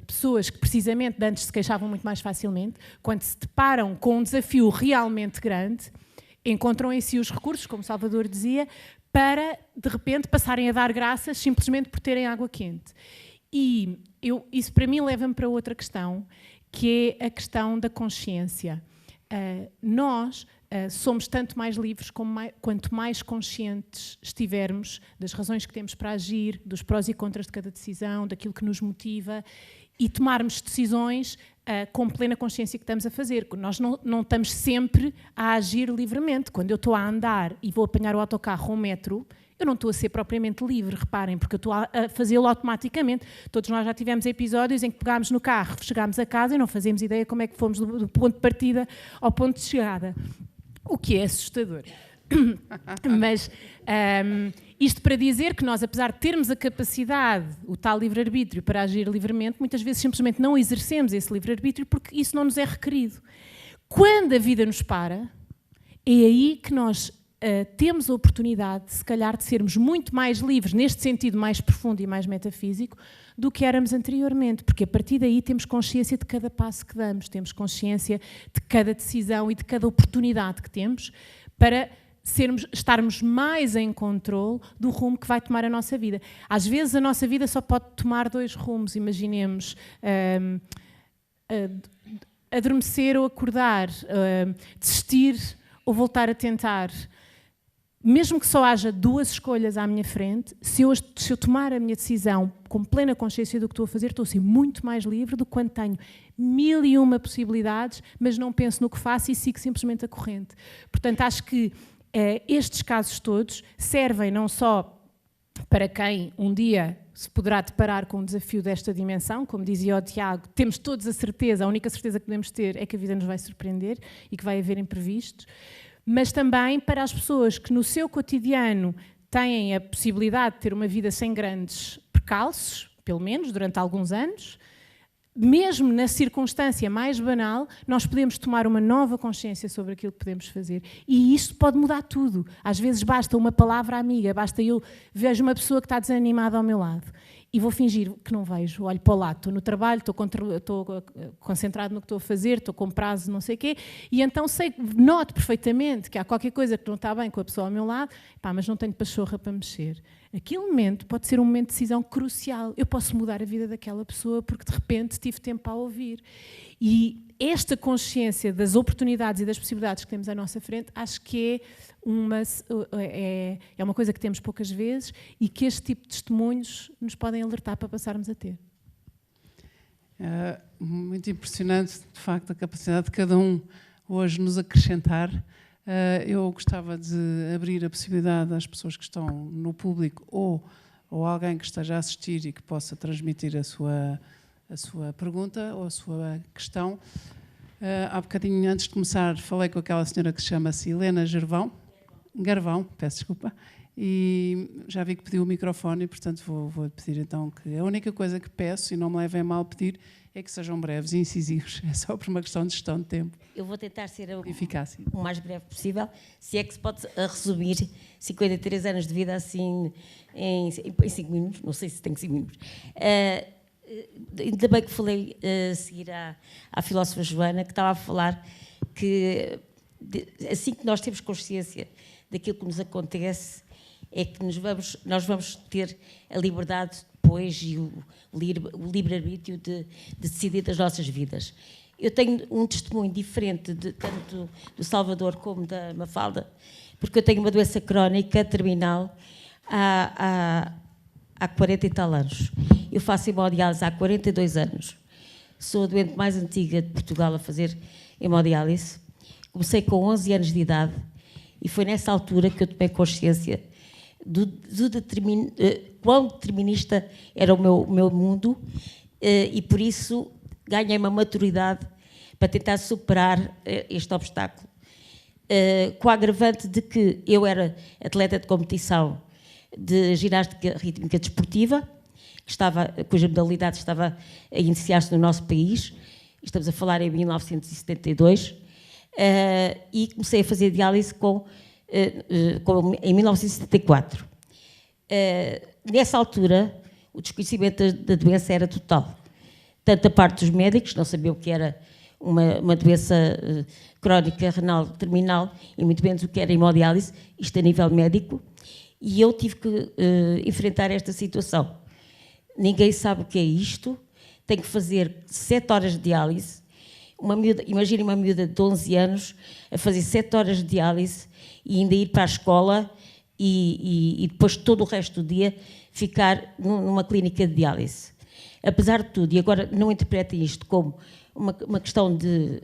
pessoas que precisamente de antes se queixavam muito mais facilmente, quando se deparam com um desafio realmente grande, encontram em si os recursos, como Salvador dizia, para, de repente, passarem a dar graças simplesmente por terem água quente. E isso, para mim, leva-me para outra questão, que é a questão da consciência. Nós somos tanto mais livres quanto mais conscientes estivermos das razões que temos para agir, dos prós e contras de cada decisão, daquilo que nos motiva, e tomarmos decisões com plena consciência que estamos a fazer. Nós não estamos sempre a agir livremente. Quando eu estou a andar e vou apanhar o autocarro ou o metro, eu não estou a ser propriamente livre, reparem, porque eu estou a fazê-lo automaticamente. Todos nós já tivemos episódios em que pegámos no carro, chegámos a casa e não fazemos ideia como é que fomos do ponto de partida ao ponto de chegada. O que é assustador. Mas isto para dizer que nós, apesar de termos a capacidade, o tal livre-arbítrio, para agir livremente, muitas vezes simplesmente não exercemos esse livre-arbítrio porque isso não nos é requerido. Quando a vida nos para, é aí que nós temos a oportunidade, se calhar, de sermos muito mais livres, neste sentido mais profundo e mais metafísico, do que éramos anteriormente, porque a partir daí temos consciência de cada passo que damos, temos consciência de cada decisão e de cada oportunidade que temos para estarmos mais em controle do rumo que vai tomar a nossa vida. Às vezes a nossa vida só pode tomar 2 rumos, imaginemos adormecer ou acordar, desistir ou voltar a tentar. Mesmo que só haja 2 escolhas à minha frente, se eu tomar a minha decisão com plena consciência do que estou a fazer, estou a ser muito mais livre do que quando tenho 1001 possibilidades, mas não penso no que faço e sigo simplesmente a corrente. Portanto, acho que estes casos todos servem não só para quem um dia se poderá deparar com um desafio desta dimensão, como dizia o Tiago, temos todos a certeza, a única certeza que podemos ter é que a vida nos vai surpreender e que vai haver imprevistos, mas também para as pessoas que no seu cotidiano têm a possibilidade de ter uma vida sem grandes percalços, pelo menos durante alguns anos, mesmo na circunstância mais banal, nós podemos tomar uma nova consciência sobre aquilo que podemos fazer. E isto pode mudar tudo. Às vezes basta uma palavra amiga, basta eu vejo uma pessoa que está desanimada ao meu lado e vou fingir que não vejo, olho para o lado, estou no trabalho, estou concentrado no que estou a fazer, estou com prazo, não sei o quê, e então noto perfeitamente que há qualquer coisa que não está bem com a pessoa ao meu lado, mas não tenho pachorra para mexer. Aquele momento pode ser um momento de decisão crucial. Eu posso mudar a vida daquela pessoa porque de repente tive tempo a ouvir. E esta consciência das oportunidades e das possibilidades que temos à nossa frente, acho que é uma coisa que temos poucas vezes e que este tipo de testemunhos nos podem alertar para passarmos a ter. É muito impressionante, de facto, a capacidade de cada um hoje nos acrescentar. Eu gostava de abrir a possibilidade às pessoas que estão no público ou alguém que esteja a assistir e que possa transmitir a sua pergunta ou a sua questão. Há bocadinho, antes de começar, falei com aquela senhora que se chama-se Helena Garvão, peço desculpa, e já vi que pediu o microfone e, portanto, vou pedir então que a única coisa que peço, e não me levem mal pedir, é que sejam breves e incisivos. É só por uma questão de gestão de tempo. Eu vou tentar ser eficácia. O mais breve possível, se é que se pode resumir 53 anos de vida assim em 5 minutos, não sei se tenho 5 minutos. Ainda bem que falei a seguir à filósofa Joana, que estava a falar que assim que nós temos consciência daquilo que nos acontece, é que nós vamos ter a liberdade depois e o livre-arbítrio de decidir das nossas vidas. Eu tenho um testemunho diferente tanto do Salvador como da Mafalda, porque eu tenho uma doença crónica terminal há 40 e tal anos. Eu faço hemodiálise há 42 anos. Sou a doente mais antiga de Portugal a fazer hemodiálise. Comecei com 11 anos de idade e foi nessa altura que eu tomei consciência quão determinista era o meu mundo e por isso ganhei uma maturidade para tentar superar este obstáculo. Com a agravante de que eu era atleta de competição de ginástica rítmica desportiva, cuja modalidade estava a iniciar-se no nosso país, estamos a falar em 1972, e comecei a fazer diálise em 1974. Nessa altura, o desconhecimento da doença era total. Tanto da parte dos médicos, não sabiam o que era uma doença crónica renal terminal, e muito menos o que era hemodiálise, isto a nível médico, e eu tive que enfrentar esta situação. Ninguém sabe o que é isto, tenho que fazer 7 horas de diálise, Imagine uma miúda de 11 anos a fazer 7 horas de diálise e ainda ir para a escola e depois todo o resto do dia ficar numa clínica de diálise. Apesar de tudo, e agora não interpretem isto como uma questão de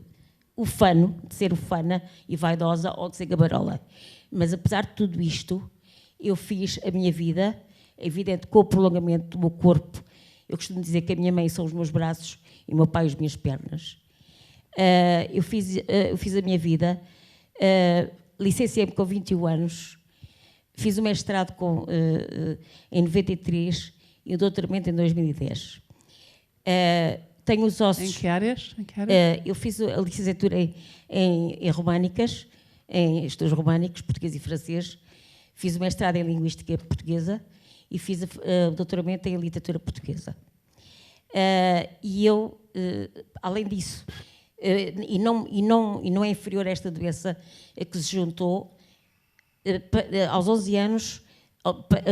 ufano, de ser ufana e vaidosa ou de ser gabarola, mas apesar de tudo isto, eu fiz a minha vida, é evidente, com o prolongamento do meu corpo. Eu costumo dizer que a minha mãe são os meus braços e o meu pai as minhas pernas. Eu fiz a minha vida, licenciei-me com 21 anos, fiz o mestrado em 93 e o doutoramento em 2010. Tenho os ossos... Em que áreas? Eu fiz a licenciatura em românicas, em estudos românicos, português e francês. Fiz o mestrado em linguística portuguesa e fiz o doutoramento em literatura portuguesa. E eu, além disso, e não é inferior a esta doença que se juntou, aos 11 anos,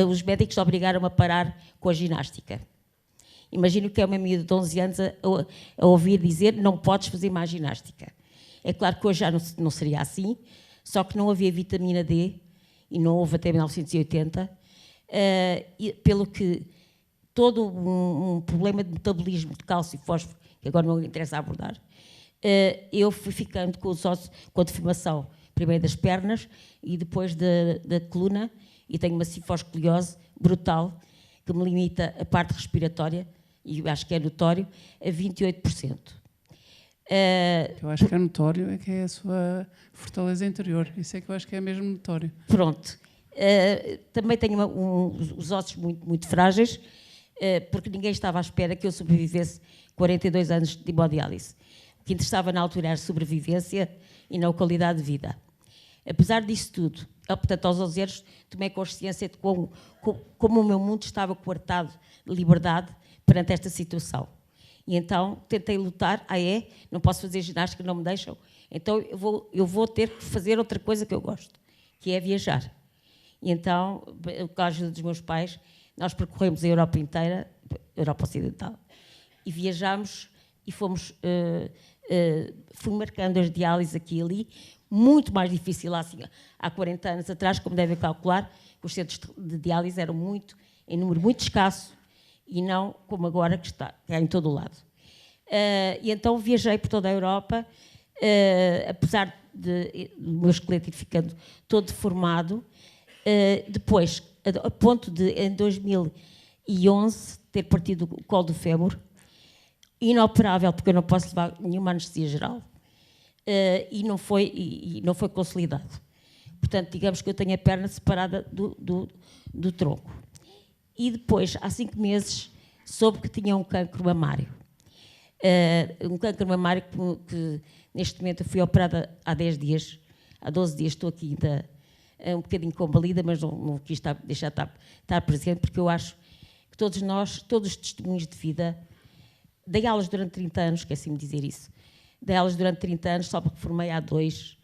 os médicos obrigaram-me a parar com a ginástica. Imagino que é uma miúda de 11 anos a ouvir dizer não podes fazer mais ginástica. É claro que hoje já não seria assim, só que não havia vitamina D, e não houve até 1980, pelo que todo um problema de metabolismo de cálcio e fósforo, que agora não interessa abordar, eu fui ficando com os ossos, com a deformação, primeiro das pernas e depois da coluna, e tenho uma cifoscoliose brutal, que me limita a parte respiratória, e acho que é notório, a 28%. Eu acho que é notório, é que é a sua fortaleza interior. Isso é que eu acho que é mesmo notório. Pronto. Também tenho os ossos muito, muito frágeis, porque ninguém estava à espera que eu sobrevivesse 42 anos de hemodiálise. O que interessava na altura era a sobrevivência e não a qualidade de vida. Apesar disso tudo, portanto, aos 11 anos, tomei consciência de como o meu mundo estava coartado de liberdade perante esta situação. E então tentei lutar, não posso fazer ginástica, não me deixam, então eu vou ter que fazer outra coisa que eu gosto, que é viajar. E então, com a ajuda dos meus pais, nós percorremos a Europa inteira, Europa Ocidental, e viajámos e fui marcando as diálises aqui e ali, muito mais difícil assim, há 40 anos atrás, como devem calcular, os centros de diálise eram em número muito escasso, e não como agora, que está em todo o lado. E então viajei por toda a Europa, apesar do meu esqueleto ir ficando todo deformado, depois, a ponto de, em 2011, ter partido o colo do fémur, inoperável, porque eu não posso levar nenhuma anestesia geral, e não foi consolidado. Portanto, digamos que eu tenho a perna separada do tronco. E depois, há 5 meses, soube que tinha um cancro mamário. Um cancro mamário que neste momento eu fui operada há 10 dias, há 12 dias estou aqui ainda um bocadinho combalida, mas não quis deixar estar presente, porque eu acho que todos nós, todos os testemunhos de vida, dei aulas durante 30 anos, esqueci-me de dizer isso, dei aulas durante 30 anos, só porque formei há 2,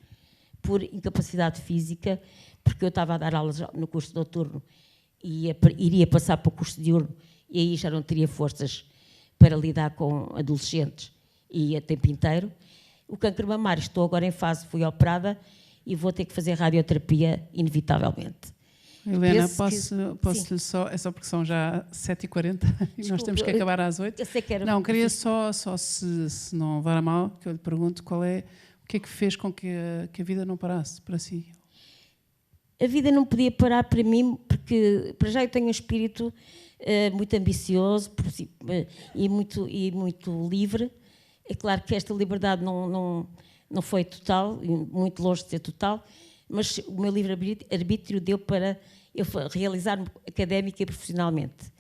por incapacidade física, porque eu estava a dar aulas no curso de noturno e iria passar para o curso diurno, e aí já não teria forças para lidar com adolescentes e a tempo inteiro. O cancro mamário, estou agora em fase, fui operada e vou ter que fazer radioterapia inevitavelmente. Helena, posso-lhe só, é só porque são já 7h40 e nós temos que acabar às 8. Eu sei que era... Não, queria só se não levar a mal, que eu lhe pergunto o que é que fez com que a vida não parasse para si? A vida não podia parar para mim, porque para já eu tenho um espírito muito ambicioso e muito livre. É claro que esta liberdade não foi total, muito longe de ser total, mas o meu livre-arbítrio deu para eu realizar-me académica e profissionalmente.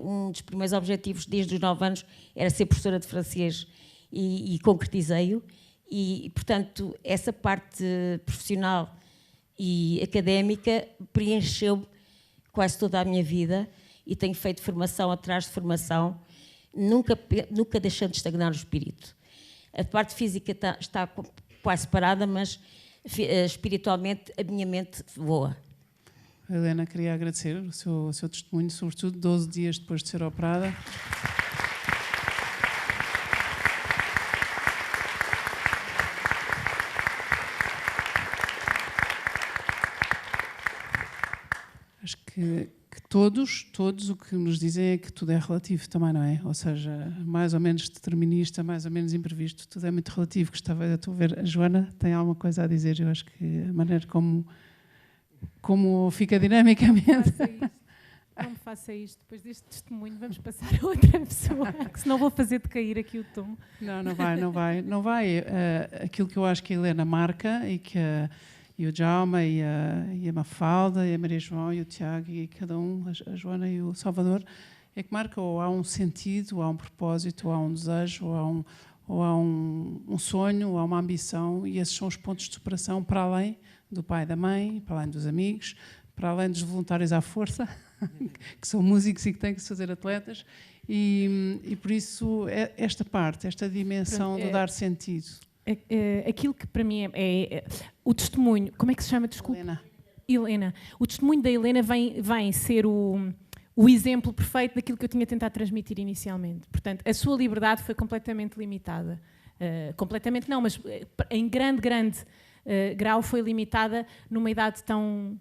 Um dos primeiros objetivos desde os 9 anos era ser professora de francês e concretizei-o. E, portanto, essa parte profissional e académica preencheu quase toda a minha vida e tenho feito formação atrás de formação, nunca deixando de estagnar o espírito. A parte física está quase parada, mas espiritualmente a minha mente voa. Helena, queria agradecer o seu testemunho, sobretudo 12 dias depois de ser operada. que todos o que nos dizem é que tudo é relativo também, não é? Ou seja, mais ou menos determinista, mais ou menos imprevisto, tudo é muito relativo. Gostava de a ver, a Joana tem alguma coisa a dizer, eu acho que a maneira como fica dinamicamente. Não me faça isto, depois deste testemunho vamos passar a outra pessoa, que senão vou fazer decair aqui o tom. Não vai. Aquilo que eu acho que a Helena marca e o Jaume e a Mafalda e a Maria João e o Tiago e cada um, a Joana e o Salvador, é que marca ou há um sentido, ou há um propósito, ou há um desejo, ou há um sonho, ou há uma ambição, e esses são os pontos de superação para além do pai e da mãe, para além dos amigos, para além dos voluntários à força, que são músicos e que têm que se fazer atletas, e por isso esta parte, esta dimensão de dar sentido. Aquilo que para mim é o testemunho, como é que se chama? Desculpa. Helena. O testemunho da Helena vem ser o exemplo perfeito daquilo que eu tinha tentado transmitir inicialmente. Portanto, a sua liberdade foi completamente limitada. Completamente não, mas em grande grau foi limitada numa idade tão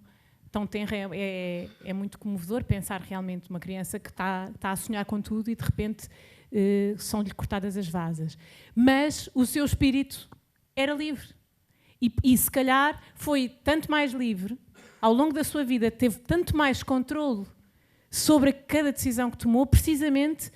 tenra. É muito comovedor pensar realmente uma criança que está a sonhar com tudo e de repente são-lhe cortadas as vasas. Mas o seu espírito era livre. E se calhar foi tanto mais livre, ao longo da sua vida teve tanto mais controle sobre cada decisão que tomou, precisamente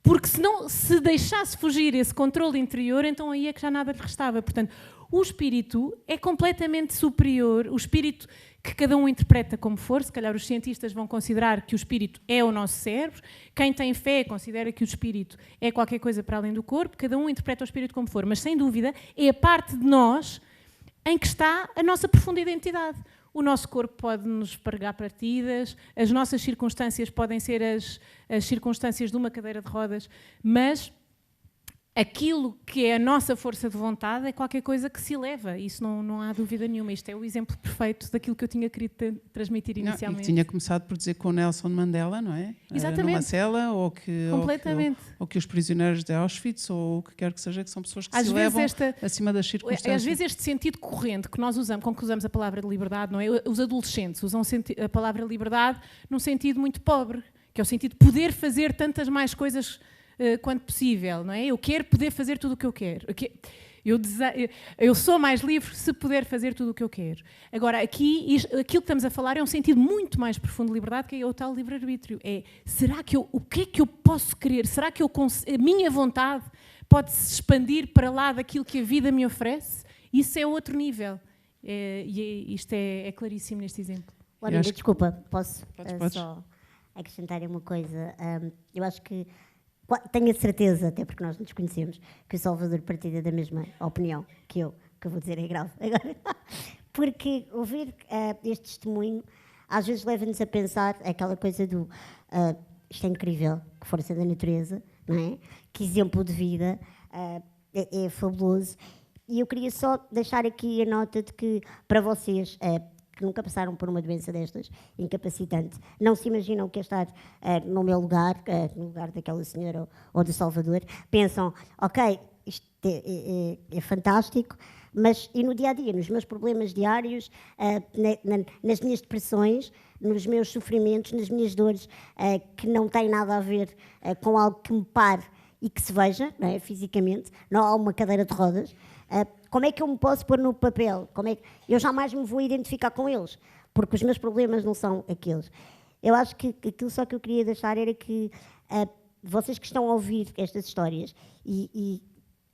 porque se deixasse fugir esse controle interior, então aí é que já nada lhe restava. Portanto, o espírito é completamente superior, o espírito que cada um interpreta como for, se calhar os cientistas vão considerar que o espírito é o nosso cérebro, quem tem fé considera que o espírito é qualquer coisa para além do corpo, cada um interpreta o espírito como for, mas sem dúvida é a parte de nós em que está a nossa profunda identidade. O nosso corpo pode nos pregar partidas, as nossas circunstâncias podem ser as circunstâncias de uma cadeira de rodas, mas aquilo que é a nossa força de vontade é qualquer coisa que se eleva, isso não há dúvida nenhuma. Isto é o exemplo perfeito daquilo que eu tinha querido transmitir inicialmente. E tinha começado por dizer com o Nelson Mandela, não é? Exatamente. Numa cela, ou que os prisioneiros de Auschwitz, ou o que quer que seja, que são pessoas que se elevam acima das circunstâncias. Às vezes este sentido corrente que nós usamos, com que usamos a palavra de liberdade, não é? Os adolescentes usam a palavra liberdade num sentido muito pobre, que é o sentido de poder fazer tantas mais coisas quanto possível, não é? Eu quero poder fazer tudo o que eu quero. Eu sou mais livre se puder fazer tudo o que eu quero. Agora, aquilo que estamos a falar é um sentido muito mais profundo de liberdade, que é o tal livre-arbítrio. O que é que eu posso querer? Será que a minha vontade pode se expandir para lá daquilo que a vida me oferece? Isso é outro nível. Isto é claríssimo neste exemplo. Olha, desculpa, posso só acrescentar uma coisa? Eu acho que tenho a certeza, até porque nós nos conhecemos, que o Salvador partilha da mesma opinião que eu vou dizer é grave agora. Porque ouvir este testemunho às vezes leva-nos a pensar aquela coisa do isto é incrível, que força da natureza, não é? Que exemplo de vida, é fabuloso. E eu queria só deixar aqui a nota de que, para vocês que nunca passaram por uma doença destas, incapacitante, não se imaginam que é estar no meu lugar, no lugar daquela senhora ou do Salvador, pensam, ok, isto é fantástico, mas e no dia-a-dia, nos meus problemas diários, nas minhas depressões, nos meus sofrimentos, nas minhas dores, que não têm nada a ver com algo que me pare e que se veja, não é, fisicamente, não há uma cadeira de rodas. Como é que eu me posso pôr no papel? Eu jamais me vou identificar com eles, porque os meus problemas não são aqueles. Eu acho que aquilo só que eu queria deixar era que vocês que estão a ouvir estas histórias, e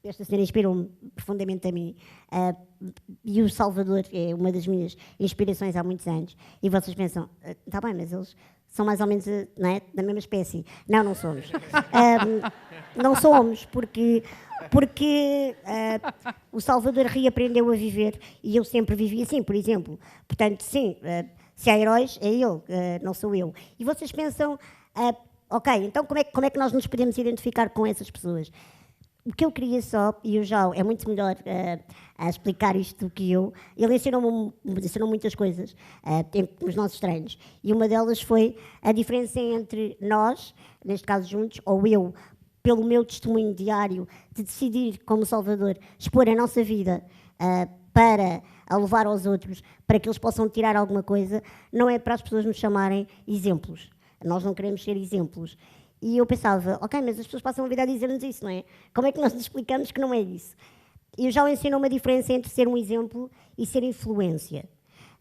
esta senhora inspirou-me profundamente a mim, e o Salvador é uma das minhas inspirações há muitos anos, e vocês pensam, está bem, mas eles são mais ou menos, não é, da mesma espécie. Não somos. Não somos, porque o Salvador reaprendeu a viver e eu sempre vivi assim, por exemplo. Portanto, sim, se há heróis, é ele, não sou eu. E vocês pensam, ok, então como é que nós nos podemos identificar com essas pessoas? O que eu queria só, e o João é muito melhor a explicar isto do que eu, ele ensinou muitas coisas nos nossos treinos. E uma delas foi a diferença entre nós, neste caso juntos, ou eu, pelo meu testemunho diário, de decidir, como Salvador, expor a nossa vida para a levar aos outros, para que eles possam tirar alguma coisa, não é para as pessoas nos chamarem exemplos. Nós não queremos ser exemplos. E eu pensava, ok, mas as pessoas passam a vida a dizer-nos isso, não é? Como é que nós nos explicamos que não é isso? E o João ensinou uma diferença entre ser um exemplo e ser influência.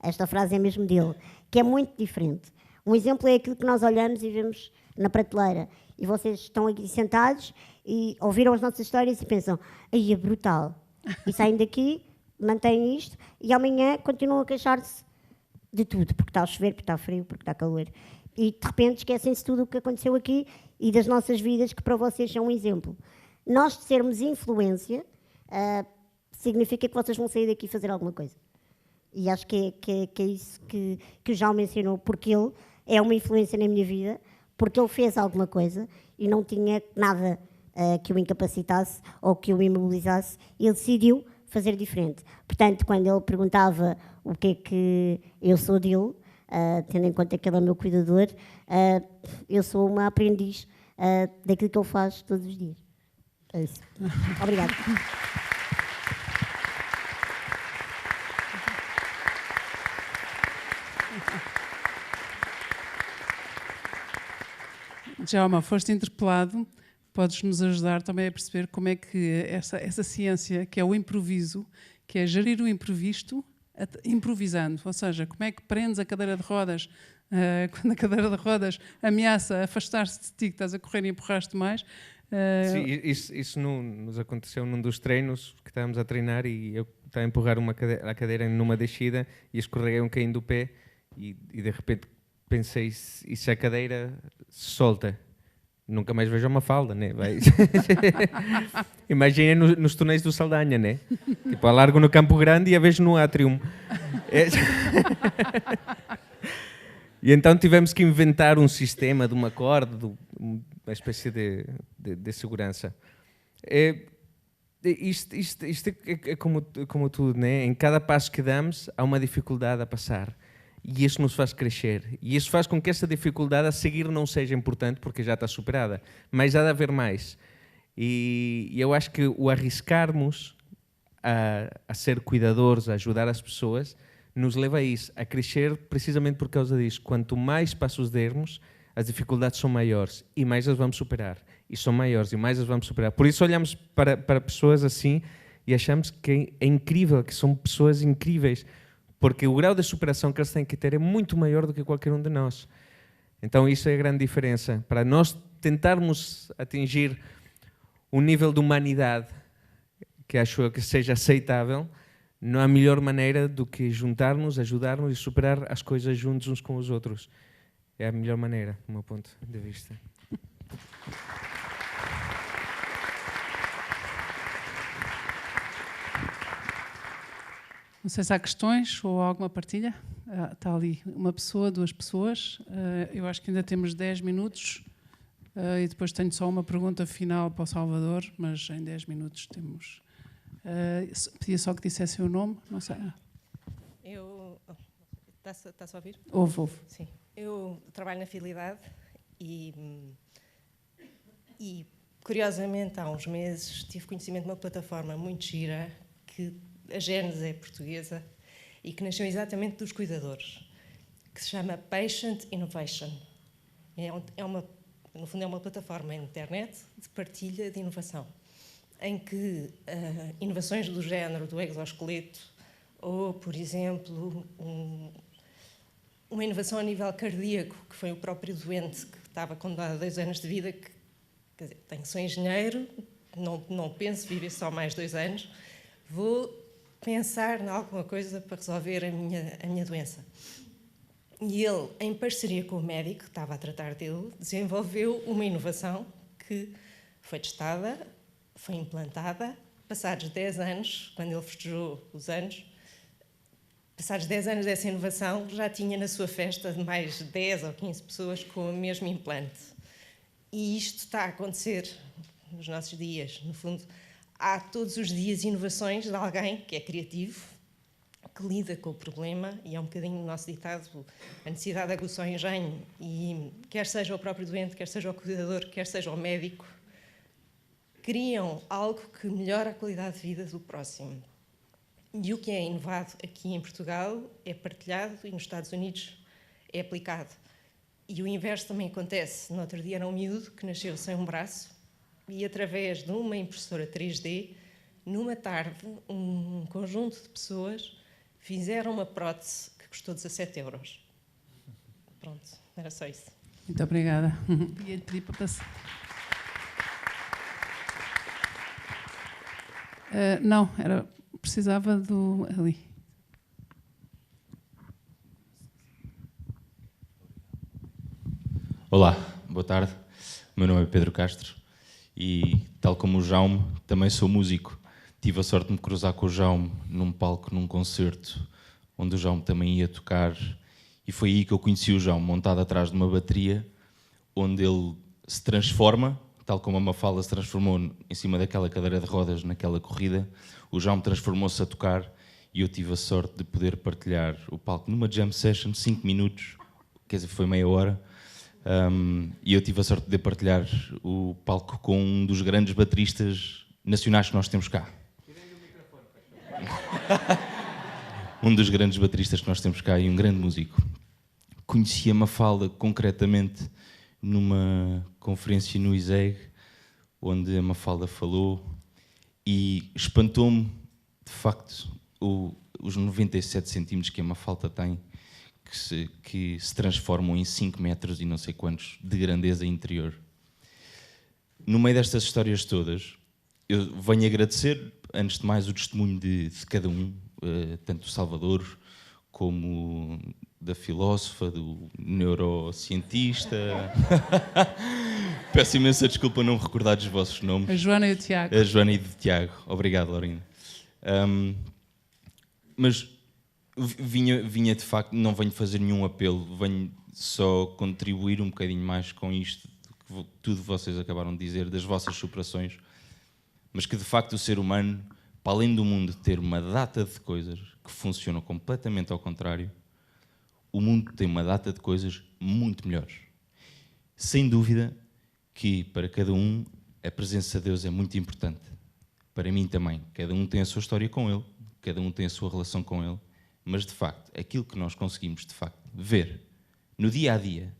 Esta frase é mesmo dele, que é muito diferente. Um exemplo é aquilo que nós olhamos e vemos na prateleira. E vocês estão aqui sentados e ouviram as nossas histórias e pensam, aí é brutal. E saem daqui, mantêm isto e amanhã continuam a queixar-se de tudo, porque está a chover, porque está frio, porque está calor. E de repente esquecem-se tudo o que aconteceu aqui e das nossas vidas, que para vocês são um exemplo. Nós de sermos influência, significa que vocês vão sair daqui e fazer alguma coisa. E acho que é isso que o João mencionou, porque ele é uma influência na minha vida, porque ele fez alguma coisa e não tinha nada que o incapacitasse ou que o imobilizasse, ele decidiu fazer diferente. Portanto, quando ele perguntava o que é que eu sou dele, tendo em conta que ele é meu cuidador, eu sou uma aprendiz daquilo que ele faz todos os dias. É isso. Obrigada. Djalma, foste interpelado, podes nos ajudar também a perceber como é que essa ciência, que é o improviso, que é gerir o imprevisto, improvisando, ou seja, como é que prendes a cadeira de rodas quando a cadeira de rodas ameaça afastar-se de ti, que estás a correr e empurraste mais. Sim, isso nos aconteceu num dos treinos que estávamos a treinar e eu estava a empurrar a cadeira numa descida e escorreguei um bocadinho do pé e de repente pensei, e se a cadeira se solta? Nunca mais vejo uma falda, né? Imaginem nos túneis do Saldanha, né? Tipo, a largo no Campo Grande e a vejo no Atrium. E então tivemos que inventar um sistema de uma corda, uma espécie de segurança. Isto é como tudo, né? Em cada passo que damos há uma dificuldade a passar. E isso nos faz crescer. E isso faz com que essa dificuldade a seguir não seja importante, porque já está superada. Mas há de haver mais. E eu acho que o arriscarmos a ser cuidadores, a ajudar as pessoas, nos leva a isso, a crescer precisamente por causa disso. Quanto mais passos dermos, as dificuldades são maiores e mais as vamos superar. E são maiores e mais as vamos superar. Por isso olhamos para pessoas assim e achamos que é incrível, que são pessoas incríveis. Porque o grau de superação que eles têm que ter é muito maior do que qualquer um de nós. Então isso é a grande diferença. Para nós tentarmos atingir um nível de humanidade que acho que seja aceitável, não há melhor maneira do que juntarmos, ajudarmos e superar as coisas juntos uns com os outros. É a melhor maneira, do meu ponto de vista. Não sei se há questões ou alguma partilha. Está ali uma pessoa, duas pessoas. Eu acho que ainda temos 10 minutos e depois tenho só uma pergunta final para o Salvador, mas em 10 minutos temos... pedia só que dissessem o nome, não sei. Está-se a ouvir? Ouve. Sim. Eu trabalho na Fidelidade e curiosamente, há uns meses, tive conhecimento de uma plataforma muito gira que a gênese é portuguesa e que nasceu exatamente dos cuidadores, que se chama Patient Innovation. No fundo é uma plataforma na internet de partilha de inovação, em que inovações do género do exoesqueleto ou, por exemplo, uma inovação a nível cardíaco, que foi o próprio doente que estava condenado a 2 anos de vida, que quer dizer, sou engenheiro, não penso viver só mais 2 anos, vou pensar em alguma coisa para resolver a minha doença. E ele, em parceria com o médico que estava a tratar dele, desenvolveu uma inovação que foi testada, foi implantada, passados 10 anos, quando ele festejou os anos, passados 10 anos dessa inovação, já tinha na sua festa de mais 10 ou 15 pessoas com o mesmo implante. E isto está a acontecer nos nossos dias. No fundo, há todos os dias inovações de alguém que é criativo, que lida com o problema, e é um bocadinho o nosso ditado, a necessidade aguça o engenho, e quer seja o próprio doente, quer seja o cuidador, quer seja o médico, criam algo que melhora a qualidade de vida do próximo. E o que é inovado aqui em Portugal é partilhado e nos Estados Unidos é aplicado. E o inverso também acontece. No outro dia era um miúdo que nasceu sem um braço e, através de uma impressora 3D, numa tarde, um conjunto de pessoas fizeram uma prótese que custou 17 euros. Pronto, era só isso. Muito obrigada. Ia-lhe pedir para passar. Não, precisava do... ali. Olá, boa tarde. O meu nome é Pedro Castro e, tal como o Jaume, também sou músico. Tive a sorte de me cruzar com o Jaume num palco, num concerto, onde o Jaume também ia tocar, e foi aí que eu conheci o Jaume, montado atrás de uma bateria, onde ele se transforma, tal como a Mafalda se transformou em cima daquela cadeira de rodas naquela corrida. O Jaume transformou-se a tocar e eu tive a sorte de poder partilhar o palco numa jam session, 5 minutos, quer dizer, foi meia hora, e eu tive a sorte de poder partilhar o palco com um dos grandes bateristas nacionais que nós temos cá. Um dos grandes bateristas que nós temos cá e um grande músico. Conheci a Mafalda concretamente numa conferência no ISEG, onde a Mafalda falou, e espantou-me, de facto, os 97 centímetros que a Mafalda tem, que se transformam em 5 metros e não sei quantos de grandeza interior. No meio destas histórias todas, eu venho agradecer, antes de mais, o testemunho de cada um, tanto do Salvador como da filósofa, do neurocientista. Peço imensa desculpa não me recordar dos vossos nomes. A Joana e o Tiago. A Joana e o Tiago. Obrigado, Laurinda. Mas vinha de facto, não venho fazer nenhum apelo, venho só contribuir um bocadinho mais com isto, que tudo vocês acabaram de dizer, das vossas superações, mas que de facto o ser humano, para além do mundo ter uma data de coisas que funcionam completamente ao contrário, o mundo tem uma data de coisas muito melhores. Sem dúvida que para cada um a presença de Deus é muito importante. Para mim também. Cada um tem a sua história com Ele, cada um tem a sua relação com Ele, mas de facto, aquilo que nós conseguimos de facto ver no dia a dia,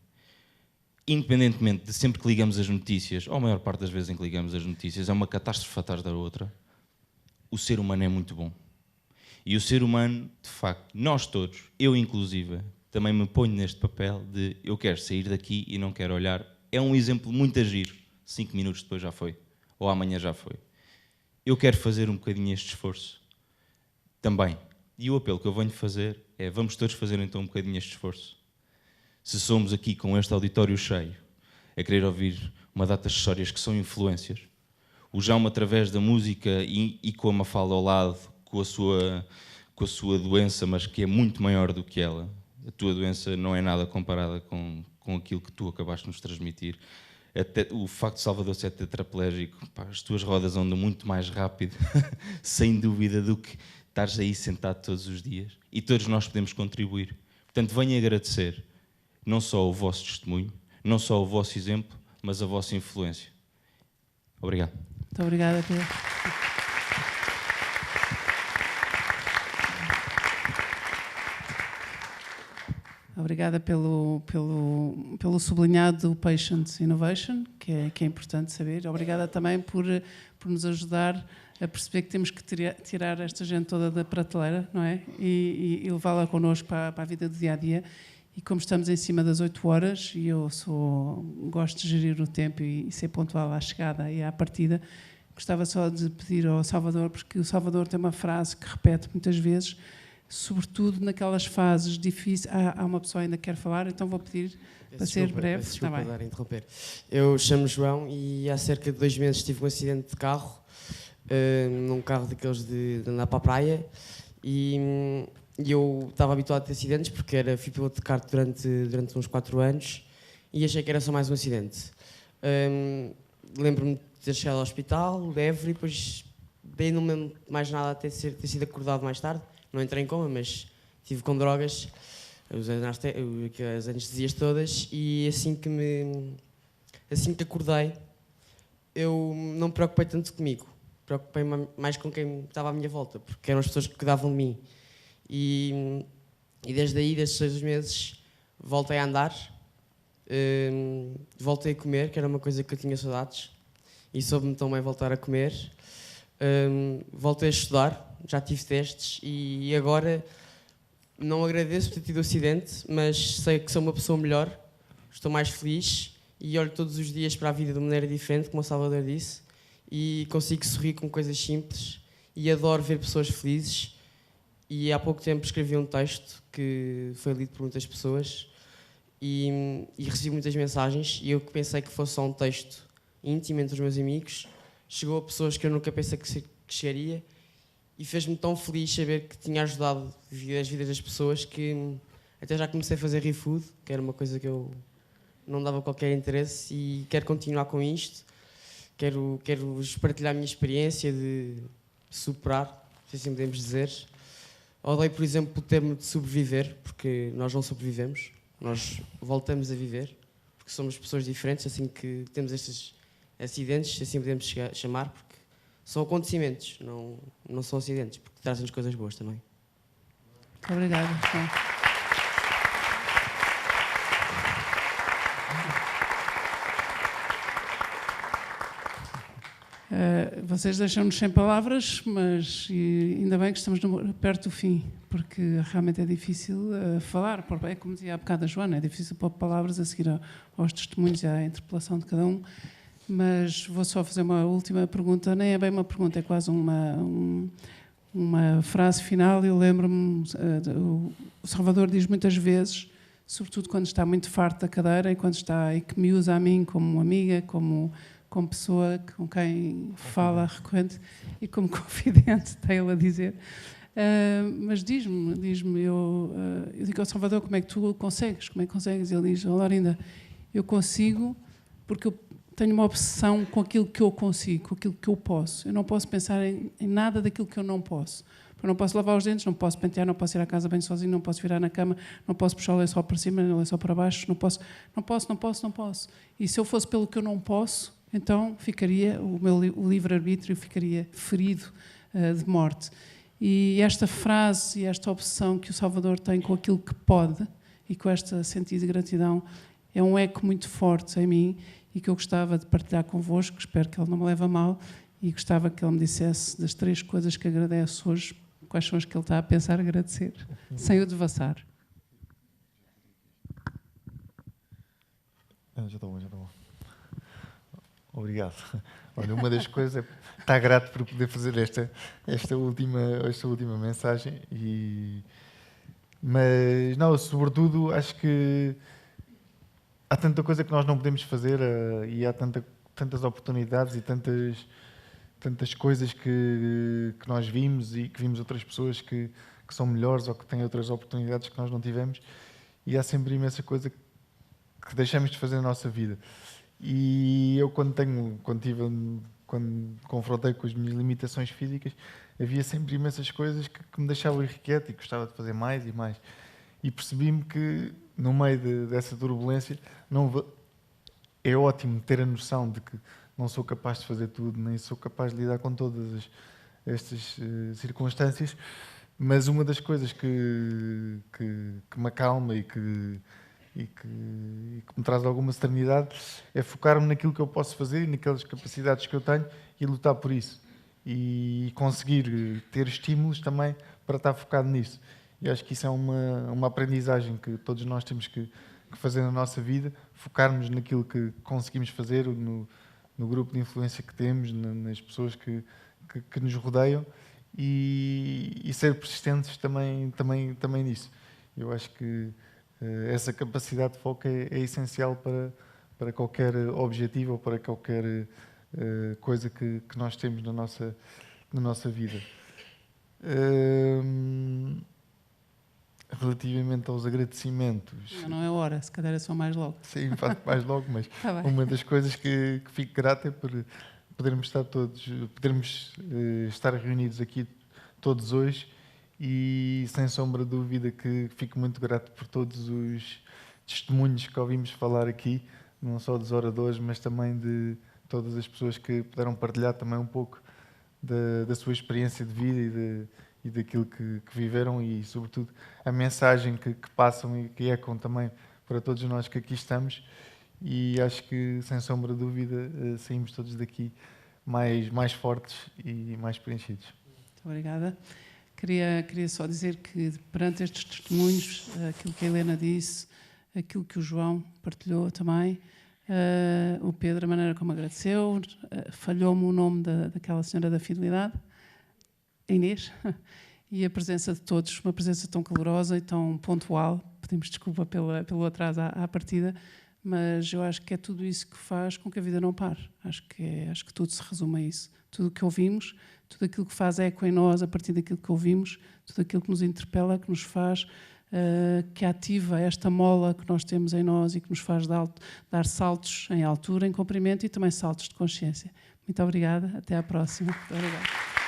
independentemente de sempre que ligamos as notícias, ou a maior parte das vezes em que ligamos as notícias, é uma catástrofe atrás da outra, o ser humano é muito bom. E o ser humano, de facto, nós todos, eu inclusive, também me ponho neste papel de eu quero sair daqui e não quero olhar. É um exemplo muito giro. 5 minutos depois já foi. Ou amanhã já foi. Eu quero fazer um bocadinho este esforço. Também. E o apelo que eu venho fazer é vamos todos fazer então um bocadinho este esforço. Se somos aqui com este auditório cheio, a querer ouvir uma data de histórias que são influências, o Jaume através da música e com a Mafalda ao lado, com a sua doença, mas que é muito maior do que ela. A tua doença não é nada comparada com aquilo que tu acabaste de nos transmitir. Até o facto de Salvador ser tetraplégico, pá, as tuas rodas andam muito mais rápido, sem dúvida, do que estares aí sentado todos os dias. E todos nós podemos contribuir. Portanto, venho agradecer não só o vosso testemunho, não só o vosso exemplo, mas a vossa influência. Obrigado. Muito obrigada, Pedro. Obrigada pelo sublinhado do Patient Innovation, que é importante saber. Obrigada também por nos ajudar a perceber que temos que tirar esta gente toda da prateleira, não é? E levá-la connosco para a vida do dia-a-dia. E como estamos em cima das 8 horas, e eu gosto de gerir o tempo e ser pontual à chegada e à partida, gostava só de pedir ao Salvador, porque o Salvador tem uma frase que repete muitas vezes, sobretudo naquelas fases difíceis. Há uma pessoa ainda que quer falar, então vou pedir para ser breve. Desculpa dar a interromper. Eu chamo João e há cerca de 2 meses tive um acidente de carro, num carro daqueles de andar para a praia, e eu estava habituado a ter acidentes porque fui piloto de kart durante uns 4 anos e achei que era só mais um acidente. Lembro-me de ter chegado ao hospital, leve, e depois daí não me lembro mais nada até ter sido acordado mais tarde. Não entrei em coma, mas estive com drogas, as anestesias todas, e assim que acordei, eu não me preocupei tanto comigo. preocupei-me mais com quem estava à minha volta, porque eram as pessoas que cuidavam de mim. E desde aí, desde 6 meses, voltei a andar, voltei a comer, que era uma coisa que eu tinha saudades, e soube-me também voltar a comer. Voltei a estudar, já tive testes, e agora não agradeço por ter tido o acidente, mas sei que sou uma pessoa melhor, estou mais feliz e olho todos os dias para a vida de uma maneira diferente, como o Salvador disse, e consigo sorrir com coisas simples e adoro ver pessoas felizes. E há pouco tempo escrevi um texto que foi lido por muitas pessoas e recebi muitas mensagens, e eu que pensei que fosse só um texto íntimo entre os meus amigos, chegou a pessoas que eu nunca pensei que chegaria, e fez-me tão feliz saber que tinha ajudado as vidas das pessoas, que até já comecei a fazer ReFood, que era uma coisa que eu não dava qualquer interesse, e quero continuar com isto. Quero partilhar a minha experiência de superar, se assim podemos dizer. Odeio, por exemplo, o termo de sobreviver, porque nós não sobrevivemos, nós voltamos a viver, porque somos pessoas diferentes, assim que temos estes acidentes, se assim podemos chamar, porque são acontecimentos, não são acidentes, porque trazem-nos coisas boas também. Muito obrigada. Vocês deixam-nos sem palavras, mas ainda bem que estamos perto do fim, porque realmente é difícil falar. É como dizia há bocado a Joana, é difícil pôr palavras a seguir aos testemunhos e à interpelação de cada um. Mas vou só fazer uma última pergunta, nem é bem uma pergunta, é quase uma frase final. Eu lembro-me, o Salvador diz muitas vezes, sobretudo quando está muito farto da cadeira e que me usa a mim como amiga, como pessoa com quem fala recorrente e como confidente, tem ele a dizer. Mas diz-me, eu digo ao Salvador, como é que tu consegues? Como é que consegues? Ele diz, Laurinda, eu consigo porque eu tenho uma obsessão com aquilo que eu consigo, com aquilo que eu posso. Eu não posso pensar em nada daquilo que eu não posso. Eu não posso lavar os dentes, não posso pentear, não posso ir à casa bem sozinho, não posso virar na cama, não posso puxar o lençol para cima, o lençol para baixo, não posso. E se eu fosse pelo que eu não posso, então ficaria, o livre-arbítrio ficaria ferido de morte. E esta frase e esta obsessão que o Salvador tem com aquilo que pode e com este sentido de gratidão é um eco muito forte em mim e que eu gostava de partilhar convosco, espero que ele não me leve a mal, e gostava que ele me dissesse das 3 coisas que agradece hoje, quais são as que ele está a pensar agradecer, sem o devassar. Já está bom. Obrigado. Olha, uma das coisas é estar grato por poder fazer esta última mensagem. Mas, não, sobretudo, acho que há tanta coisa que nós não podemos fazer e há tantas oportunidades e tantas coisas que nós vimos e que vimos outras pessoas que são melhores ou que têm outras oportunidades que nós não tivemos, e há sempre imensa coisa que deixamos de fazer na nossa vida. E eu quando confrontei com as minhas limitações físicas, havia sempre imensas coisas que me deixavam irrequieto e gostava de fazer mais e mais. E percebi-me que no meio dessa turbulência é ótimo ter a noção de que não sou capaz de fazer tudo, nem sou capaz de lidar com todas estas circunstâncias, mas uma das coisas que me acalma e que me traz alguma serenidade é focar-me naquilo que eu posso fazer e naquelas capacidades que eu tenho e lutar por isso. E conseguir ter estímulos também para estar focado nisso. E acho que isso é uma aprendizagem que todos nós temos que fazer na nossa vida, focarmos naquilo que conseguimos fazer, no grupo de influência que temos, nas pessoas que nos rodeiam, e ser persistentes também nisso. Eu acho que essa capacidade de foco é essencial para qualquer objetivo ou para qualquer coisa que nós temos na nossa vida. Relativamente aos agradecimentos... Não é hora, se calhar é só mais logo. Sim, mais logo, mas Tá uma das coisas que fico grato é por podermos estar reunidos aqui todos hoje, e sem sombra de dúvida que fico muito grato por todos os testemunhos que ouvimos falar aqui, não só dos oradores, mas também de todas as pessoas que puderam partilhar também um pouco da sua experiência de vida e daquilo que viveram e, sobretudo, a mensagem que passam e que ecam também para todos nós que aqui estamos. E acho que, sem sombra de dúvida, saímos todos daqui mais fortes e mais preenchidos. Muito obrigada. Queria só dizer que, perante estes testemunhos, aquilo que a Helena disse, aquilo que o João partilhou também, o Pedro, a maneira como agradeceu, falhou-me o nome daquela senhora da fidelidade, Inês, e a presença de todos, uma presença tão calorosa e tão pontual. Pedimos desculpa pelo atraso à partida, mas eu acho que é tudo isso que faz com que a vida não pare. Acho que tudo se resume a isso. Tudo o que ouvimos, tudo aquilo que faz eco em nós a partir daquilo que ouvimos, tudo aquilo que nos interpela, que nos faz, que ativa esta mola que nós temos em nós e que nos faz dar saltos em altura, em comprimento e também saltos de consciência. Muito obrigada. Até à próxima. Muito obrigada.